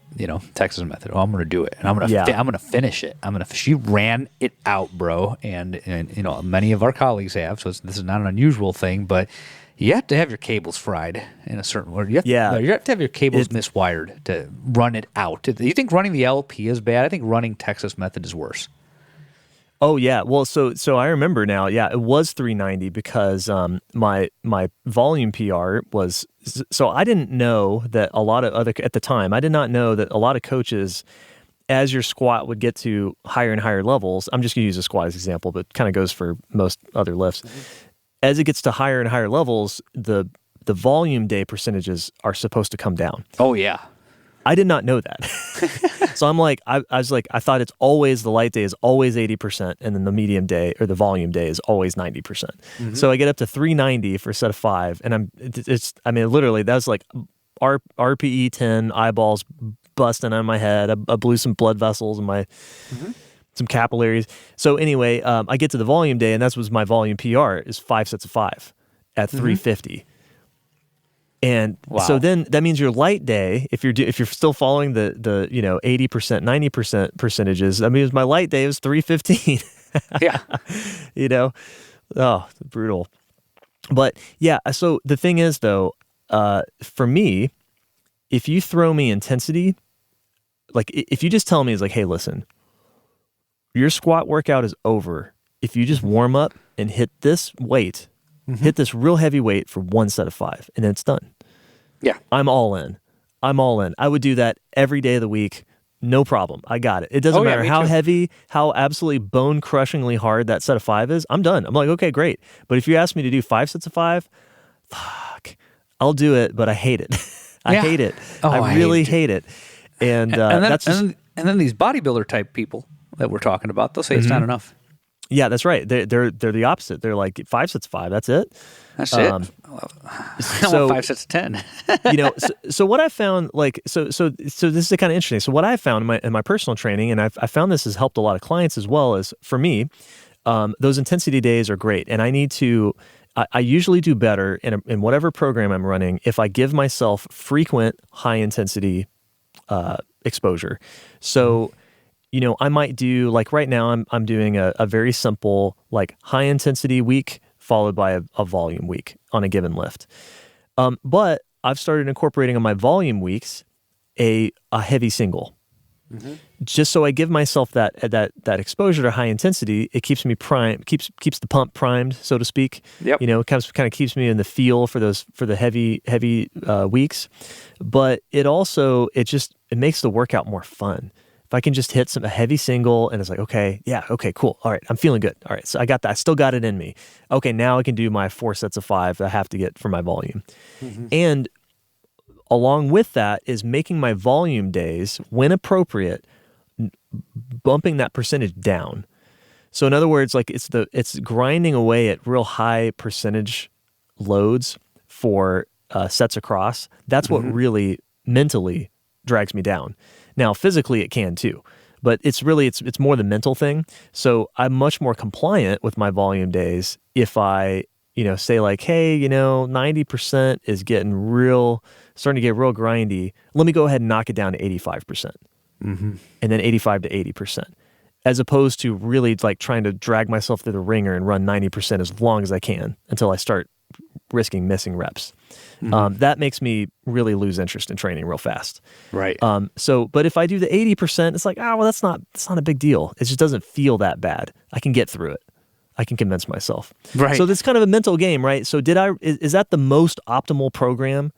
Texas Method. Oh, I'm going to do it, and I'm going to finish it. She ran it out, bro, and many of our colleagues have. So this is not an unusual thing, but you have to have your cables fried in a certain way. You have to have your cables miswired to run it out. Do you think running the LP is bad? I think running Texas Method is worse. Oh yeah, well, so I remember now. Yeah, it was 390 because my volume PR was. So I didn't know that a lot of at the time. I did not know that a lot of coaches, as your squat would get to higher and higher levels. I'm just going to use a squat as an example, but kind of goes for most other lifts. As it gets to higher and higher levels, the volume day percentages are supposed to come down. Oh yeah. I did not know that. So I'm like, I was like, I thought it's always, the light day is always 80%, and then the medium day or the volume day is always 90%. Mm-hmm. So I get up to 390 for a set of 5, and literally that's like RPE 10, eyeballs busting on my head. I blew some blood vessels in my, some capillaries. So anyway, I get to the volume day, and that was my volume PR is 5 sets of 5 at 350. And so then that means your light day, if you're still following the 80%, 90% percentages, that means my light day was 315. Yeah. Oh, brutal. But yeah, so the thing is though, for me, if you throw me intensity, like if you just tell me, it's like, hey, listen, your squat workout is over. If you just warm up and hit this weight, hit this real heavy weight for 1 set of 5, and then it's done. Yeah. I'm all in. I would do that every day of the week. No problem. I got it. It doesn't matter how heavy, how absolutely bone-crushingly hard that set of 5 is. I'm done. I'm like, okay, great. But if you ask me to do 5 sets of 5, fuck, I'll do it, but I hate it. I hate it. Oh, I really hate it. And then these bodybuilder type people that we're talking about, they'll say it's not enough. Yeah, that's right. They're the opposite. They're like 5 sets of 5. That's it. That's it. So 5 sets of 10. So what I found, like, so this is kind of interesting. So what I found in my personal training, and I found this has helped a lot of clients as well, is for me, those intensity days are great, and I usually do better in whatever program I'm running if I give myself frequent high intensity exposure. So. I might do, like right now I'm doing a very simple, like high intensity week followed by a volume week on a given lift. But I've started incorporating on my volume weeks a heavy single. Just so I give myself that exposure to high intensity. It keeps me primed, keeps the pump primed, so to speak. Yep. It kind of keeps me in the feel for the heavy weeks. But it makes the workout more fun. If I can just hit a heavy single and it's like, okay, cool. All right, I'm feeling good. All right, so I got that. I still got it in me. Okay, now I can do my 4 sets of 5 that I have to get for my volume. And along with that is making my volume days, when appropriate, bumping that percentage down. So in other words, like it's grinding away at real high percentage loads for sets across. That's what really mentally drags me down. Now, physically it can too, but it's more the mental thing. So I'm much more compliant with my volume days if I, say like, hey, 90% is starting to get real grindy. Let me go ahead and knock it down to 85%. And then 85 to 80%, as opposed to really like trying to drag myself through the ringer and run 90% as long as I can until I start risking missing reps. That makes me really lose interest in training real fast. Right. But if I do the 80%, it's like, that's not a big deal. It just doesn't feel that bad. I can get through it. I can convince myself. Right. So this kind of a mental game, right? So is that the most optimal program?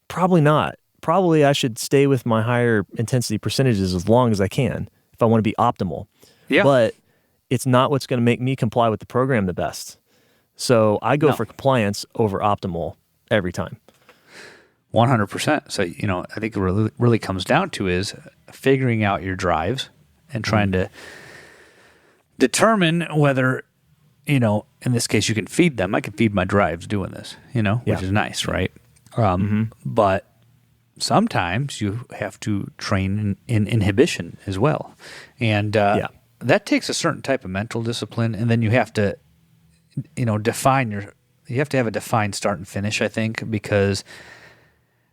Probably not. Probably I should stay with my higher intensity percentages as long as I can if I want to be optimal. Yeah. But it's not what's going to make me comply with the program the best. So I go No. for compliance over optimal every time. 100%. So, I think it really comes down to is figuring out your drives and trying to determine whether, in this case, you can feed them. I can feed my drives doing this, which is nice, right? But sometimes you have to train in inhibition as well. And that takes a certain type of mental discipline. And then you have to, you have to have a defined start and finish, I think, because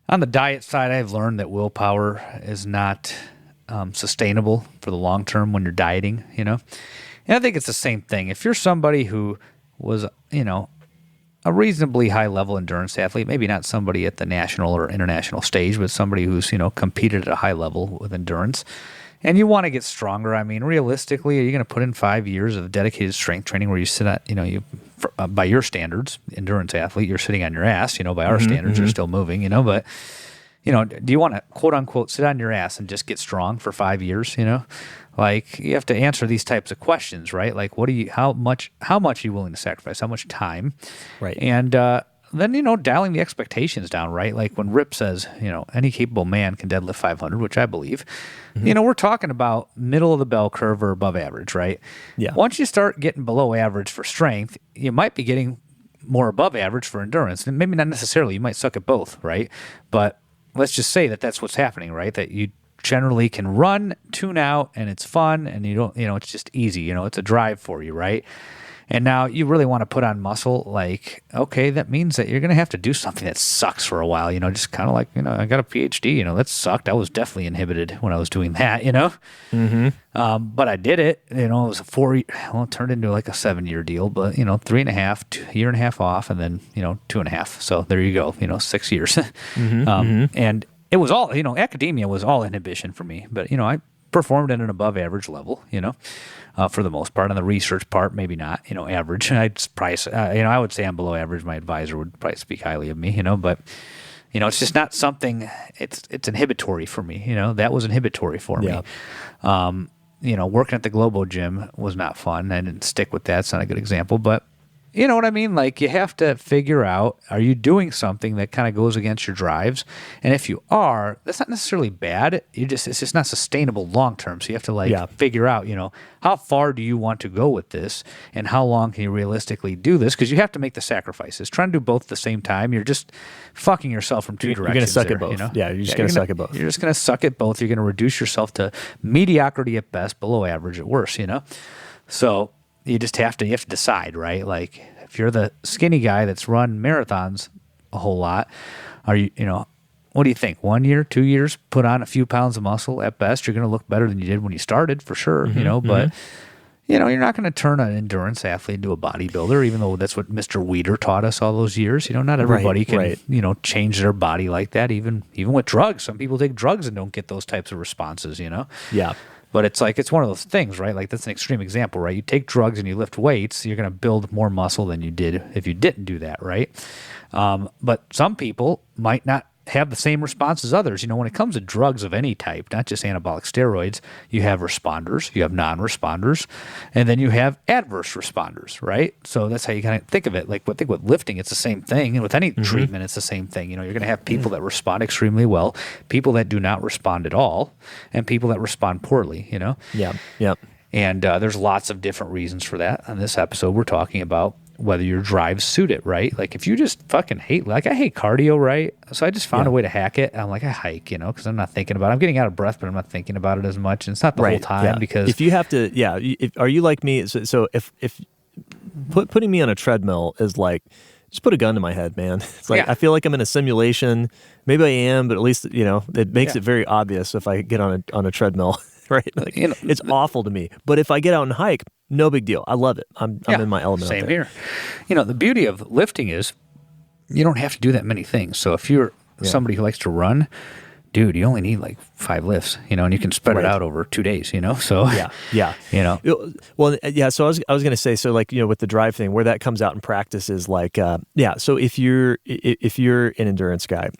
on the diet side, I've learned that willpower is not sustainable for the long term when you're dieting, And I think it's the same thing. If you're somebody who was, a reasonably high-level endurance athlete, maybe not somebody at the national or international stage, but somebody who's, competed at a high level with endurance, and you want to get stronger. I mean, realistically, are you going to put in 5 years of dedicated strength training where you sit at, by your standards, endurance athlete, you're sitting on your ass, by our standards, you're still moving, but, do you want to, quote unquote, sit on your ass and just get strong for 5 years, Like, you have to answer these types of questions, right? Like, how much are you willing to sacrifice? How much time? Right. And then, dialing the expectations down, right? Like when Rip says, any capable man can deadlift 500, which I believe, we're talking about middle of the bell curve or above average, right? Yeah. Once you start getting below average for strength, you might be getting more above average for endurance. And maybe not necessarily. You might suck at both, right? But let's just say that that's what's happening, right? That you generally can run, tune out, and it's fun, and you don't, it's just easy, it's a drive for you, right? And now you really want to put on muscle, like, okay, that means that you're going to have to do something that sucks for a while, just kind of like, I got a PhD, that sucked. I was definitely inhibited when I was doing that, But I did it, it was it turned into like a 7-year deal, but, 3.5, year and a half off, and then, 2.5. So there you go, 6 years. And it was all, academia was all inhibition for me, but, I performed at an above average level, for the most part. On the research part, maybe not, average. I'd probably, I would say I'm below average. My advisor would probably speak highly of me, but, it's just not something, it's inhibitory for me, that was inhibitory for me. Working at the Globo gym was not fun. I didn't stick with that. It's not a good example, but you know what I mean? Like, you have to figure out, are you doing something that kind of goes against your drives? And if you are, that's not necessarily bad. It's just not sustainable long term. So you have to figure out, how far do you want to go with this, and how long can you realistically do this? Because you have to make the sacrifices. Trying to do both at the same time, you're just fucking yourself from two directions. You're going to suck there, at both. Yeah, you're just going to suck at both. You're just going to suck at both. You're going to reduce yourself to mediocrity at best, below average at worst, So you have to decide, right? Like, if you're the skinny guy that's run marathons a whole lot, are you, what do you think? 1 year, 2 years, put on a few pounds of muscle at best, you're going to look better than you did when you started, for sure, but you're not going to turn an endurance athlete into a bodybuilder, even though that's what Mr. Weider taught us all those years. Not everybody can, change their body like that, even with drugs. Some people take drugs and don't get those types of responses, Yeah. But it's one of those things, right? Like, that's an extreme example, right? You take drugs and you lift weights, you're going to build more muscle than you did if you didn't do that, right? But some people might not have the same response as others. When it comes to drugs of any type, not just anabolic steroids, you have responders, you have non-responders, and then you have adverse responders, right? So that's how you kind of think of it. Like, I think with lifting, it's the same thing. And with any treatment, it's the same thing. You're going to have people that respond extremely well, people that do not respond at all, and people that respond poorly, Yeah. And there's lots of different reasons for that. On this episode, we're talking about whether your drives suit it, right? Like, if you just fucking hate, like, I hate cardio, right? So I just found a way to hack it. I'm like, I hike, because I'm not thinking about it. I'm getting out of breath, but I'm not thinking about it as much. And it's not the whole time because if you have to, are you like me? So if putting me on a treadmill is like, just put a gun to my head, man. It's like, I feel like I'm in a simulation. Maybe I am, but at least, it makes it very obvious if I get on a treadmill, right? Like, it's awful to me. But if I get out and hike, no big deal. I love it. I'm in my element. Same here. The beauty of lifting is you don't have to do that many things. So if you're somebody who likes to run, dude, you only need like 5 lifts, and you can spread it out over 2 days, So Well, yeah. So I was going to say, so like, with the drive thing, where that comes out in practice is like, So if you're an endurance guy,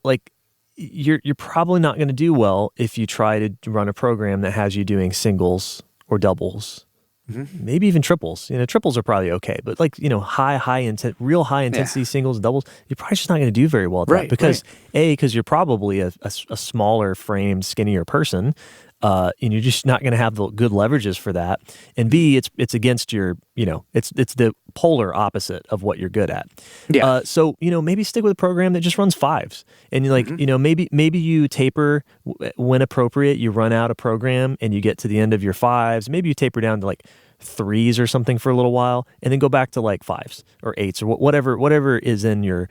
like, you're probably not going to do well if you try to run a program that has you doing singles or doubles, maybe even triples. Triples are probably okay, but like, real high intensity singles, doubles, you're probably just not going to do very well at that because because you're probably a smaller framed, skinnier person. And you're just not going to have the good leverages for that. And B, it's against your, it's the polar opposite of what you're good at. Yeah. So, maybe stick with a program that just runs fives. And you're like, maybe you taper when appropriate. You run out a program and you get to the end of your fives. Maybe you taper down to like threes or something for a little while, and then go back to like fives or eights or whatever is in your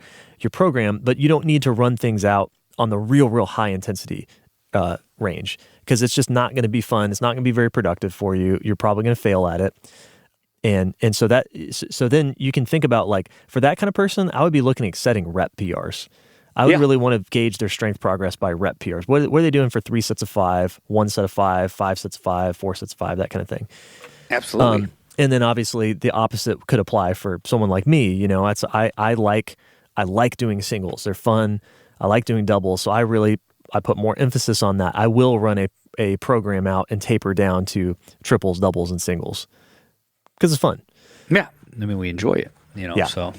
program. But you don't need to run things out on the real high intensity range, because it's just not going to be fun. It's not going to be very productive for you. You're probably going to fail at it. And so then you can think about, like, for that kind of person, I would be looking at setting rep PRs. I would really want to gauge their strength progress by rep PRs. What are they doing for 3 sets of 5, 1 set of 5, 5 sets of 5, 4 sets of 5, that kind of thing. Absolutely. And then obviously the opposite could apply for someone like me. I like doing singles. They're fun. I like doing doubles. So I put more emphasis on that. I will run a program out and taper down to triples, doubles, and singles because it's fun. Yeah. I mean, we enjoy it, so,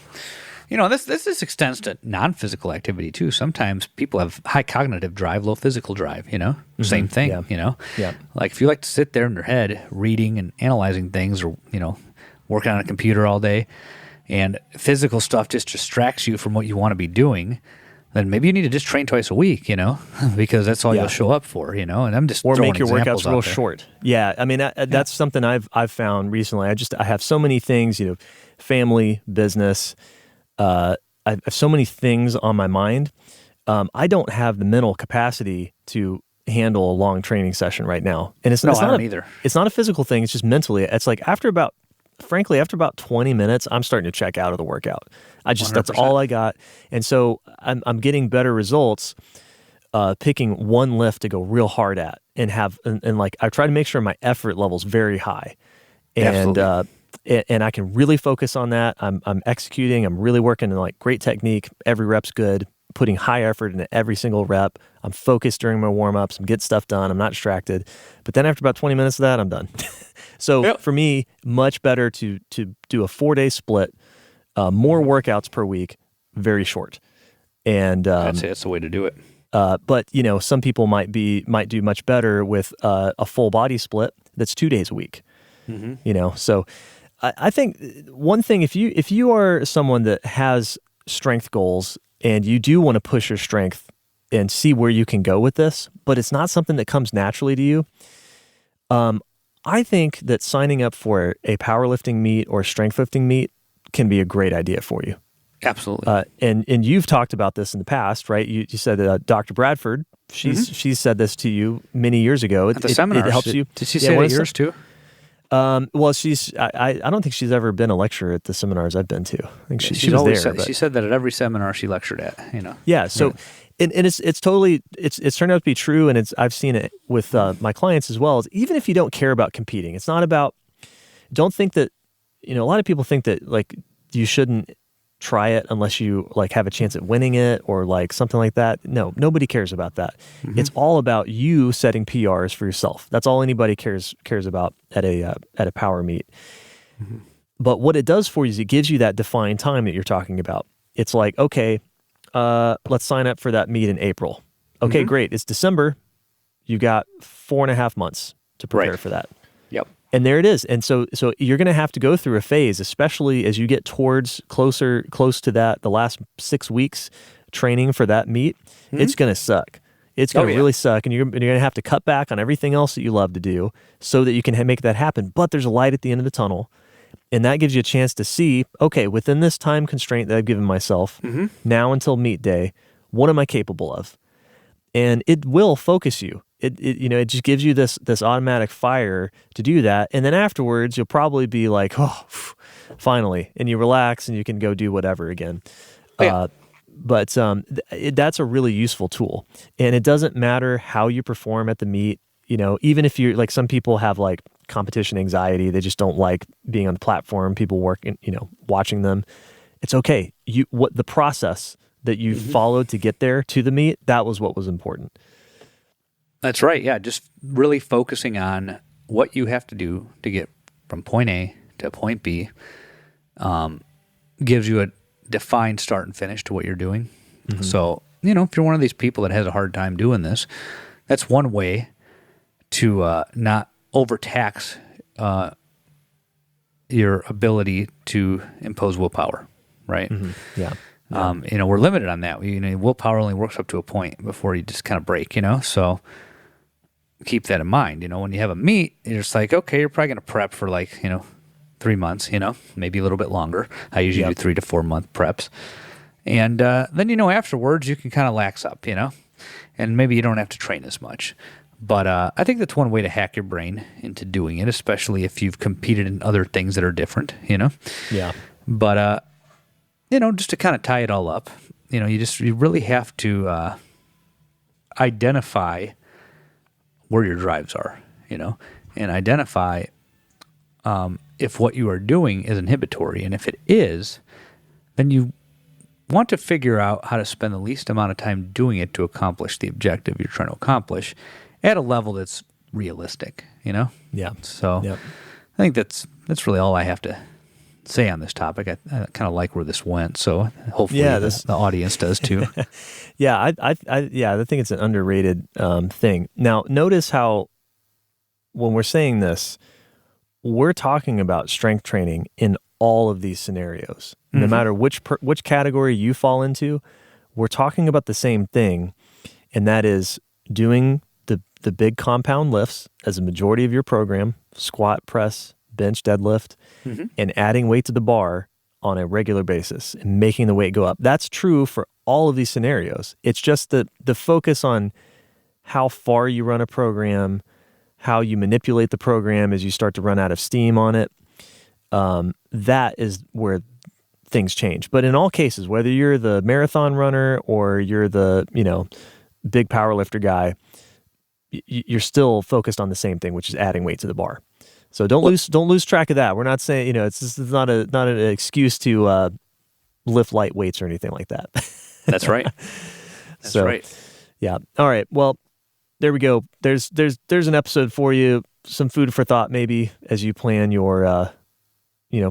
this extends to non-physical activity too. Sometimes people have high cognitive drive, low physical drive, same thing, Yeah. Like if you like to sit there in your head reading and analyzing things, or, working on a computer all day, and physical stuff just distracts you from what you want to be doing, then maybe you need to just train twice a week, because that's all you'll show up for, and I'm just or throwing make your examples workouts real out there. short. Yeah, I mean that's something I've found recently. I have so many things, family, business. I have so many things on my mind. I don't have the mental capacity to handle a long training session right now, and it's not either. It's not a physical thing. It's just mentally. It's like after about 20 minutes, I'm starting to check out of the workout. That's all I got. And so I'm getting better results picking one lift to go real hard at and like I try to make sure my effort level's very high. And and I can really focus on that. I'm executing, I'm really working in like great technique. Every rep's good, putting high effort into every single rep. I'm focused during my warm-ups. I'm getting stuff done. I'm not distracted. But then after about 20 minutes of that, I'm done. So for me, much better to do a 4-day split, more workouts per week, very short. And I'd say that's the way to do it. But some people might do much better with a full body split that's 2 days a week. So I think one thing, if you are someone that has strength goals and you do want to push your strength and see where you can go with this, but it's not something that comes naturally to you, I think that signing up for a powerlifting meet or strength lifting meet can be a great idea for you. Absolutely. And you've talked about this in the past, right? You said that Dr. Bradford, she's said this to you many years ago. At the seminars. It helps you. Did she say that yours too? Well, I don't think she's ever been a lecturer at the seminars I've been to. I think she was always there. She said that at every seminar she lectured at, Yeah. So, and it's totally, it's turned out to be true. And I've seen it with my clients as well. Is even if you don't care about competing, it's not about, don't think that, a lot of people think that like you shouldn't try it unless you like have a chance at winning it or like something like that. No, nobody cares about that. It's all about you setting PRs for yourself. That's all anybody cares about at a power meet. But what it does for you is it gives you that defined time that you're talking about. It's like, okay, let's sign up for that meet in April. Okay, great. It's December. You got 4.5 months to prepare for that. Yep. And there it is. And so you're going to have to go through a phase, especially as you get close to that, the last 6 weeks training for that meet. It's going to suck. It's going to really suck. And you're going to have to cut back on everything else that you love to do so that you can make that happen. But there's a light at the end of the tunnel. And that gives you a chance to see, okay, within this time constraint that I've given myself, now until meet day, what am I capable of? And it will focus you. It just gives you this automatic fire to do that. And then afterwards, you'll probably be like, oh, finally. And you relax and you can go do whatever again. But that's a really useful tool. And it doesn't matter how you perform at the meet. Even if you're like, some people have like competition anxiety. They just don't like being on the platform, people working, watching them. It's okay. What the process that you followed to get there to the meet, that was what was important. That's right. Yeah. Just really focusing on what you have to do to get from point A to point B, gives you a defined start and finish to what you're doing. Mm-hmm. So, if you're one of these people that has a hard time doing this, that's one way to not overtax your ability to impose willpower, right? Mm-hmm. Yeah. We're limited on that. Willpower only works up to a point before you just kind of break, so keep that in mind. When you have a meet, you're just like, okay, you're probably going to prep for 3 months, maybe a little bit longer. I usually do 3 to 4 month preps. And then, afterwards you can kind of lax up, and maybe you don't have to train as much. But I think that's one way to hack your brain into doing it, especially if you've competed in other things that are different, Yeah. But, just to kind of tie it all up, you really have to identify where your drives are, and identify if what you are doing is inhibitory. And if it is, then you want to figure out how to spend the least amount of time doing it to accomplish the objective you're trying to accomplish at a level that's realistic, Yeah. So Yep. I think that's really all I have to say on this topic. I kind of like where this went, so hopefully the audience does too. Yeah, I think it's an underrated thing. Now, notice how when we're saying this, we're talking about strength training in all of these scenarios. No matter which category you fall into, we're talking about the same thing, and that is doing the big compound lifts as a majority of your program, squat, press, bench, deadlift, and adding weight to the bar on a regular basis and making the weight go up. That's true for all of these scenarios. It's just the focus on how far you run a program, how you manipulate the program as you start to run out of steam on it. That is where things change. But in all cases, whether you're the marathon runner or you're the, big powerlifter guy, you're still focused on the same thing, which is adding weight to the bar. So don't lose track of that. We're not saying, it's not an excuse to lift light weights or anything like that. That's right. That's right. Yeah. All right. Well, there we go. There's an episode for you. Some food for thought, maybe, as you plan your,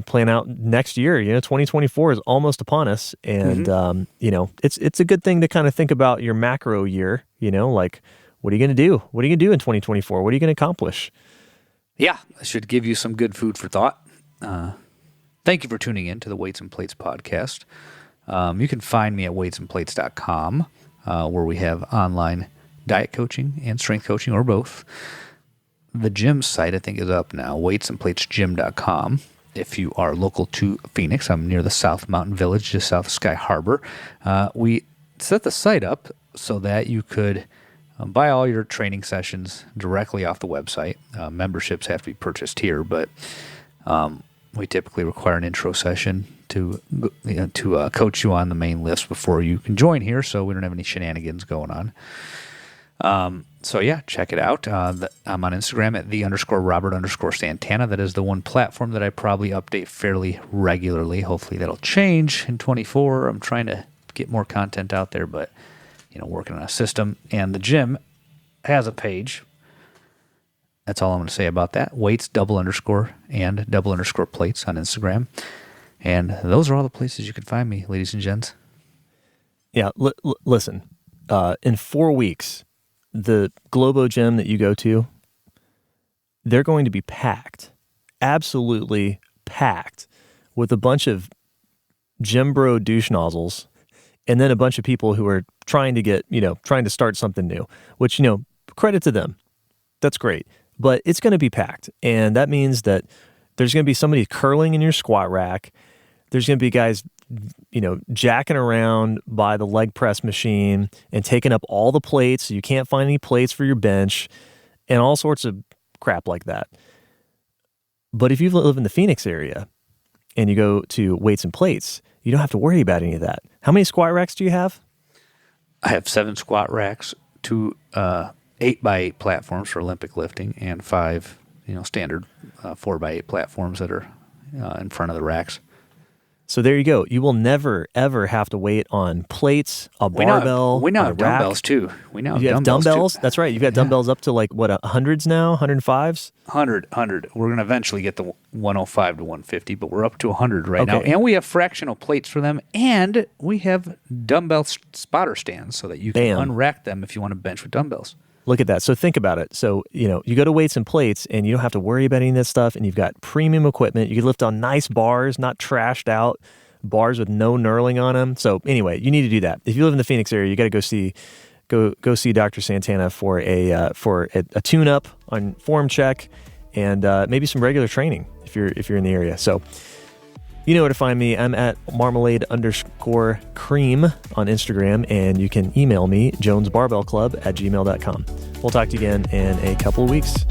plan out next year. 2024 is almost upon us, and it's a good thing to kind of think about your macro year. Like, what are you going to do? What are you going to do in 2024? What are you going to accomplish? Yeah, I should give you some good food for thought. Thank you for tuning in to the Weights and Plates podcast. You can find me at weightsandplates.com, where we have online diet coaching and strength coaching, or both. The gym site, I think, is up now, weightsandplatesgym.com. If you are local to Phoenix, I'm near the South Mountain Village, just south of Sky Harbor. We set the site up so that you could buy all your training sessions directly off the website. Memberships have to be purchased here, but we typically require an intro session to coach you on the main lifts before you can join here, so we don't have any shenanigans going on. So yeah, check it out. I'm on Instagram at _Robert_Santana. That is the one platform that I probably update fairly regularly. Hopefully that'll change in 24. I'm trying to get more content out there, but working on a system. And the gym has a page. That's all I'm going to say about that. Weights __ and _ plates on Instagram. And those are all the places you can find me, ladies and gents. Yeah, listen. In 4 weeks, the Globo gym that you go to, they're going to be packed, absolutely packed, with a bunch of gym bro douche nozzles, and then a bunch of people who are trying to start something new, which, credit to them. That's great. But it's going to be packed. And that means that there's going to be somebody curling in your squat rack. There's going to be guys, jacking around by the leg press machine and taking up all the plates, so you can't find any plates for your bench, and all sorts of crap like that. But if you live in the Phoenix area and you go to Weights and Plates, you don't have to worry about any of that. How many squat racks do you have? I have 7 squat racks, 2 8x8 platforms for Olympic lifting, and 5 standard 4x8 platforms that are in front of the racks. So there you go. You will never, ever have to wait on plates, a barbell, we now on have a rack. dumbbells too. We now You have have dumbbells. That's right. You've got dumbbells up to like, what, 100s now? 105s? 100. We're going to eventually get the 105 to 150, but we're up to 100 right now. Okay. And we have fractional plates for them, and we have dumbbell spotter stands so that you can Bam. unrack them if you want to bench with dumbbells. Look at that. So think about it. So, you go to weights and plates and you don't have to worry about any of this stuff, and you've got premium equipment. You can lift on nice bars, not trashed out bars with no knurling on them. So anyway, you need to do that. If you live in the Phoenix area, you got to go see Dr. Santana for a tune-up on form check and maybe some regular training if you're in the area. So you know where to find me. I'm at marmalade_cream on Instagram, and you can email me, jonesbarbellclub@gmail.com. We'll talk to you again in a couple of weeks.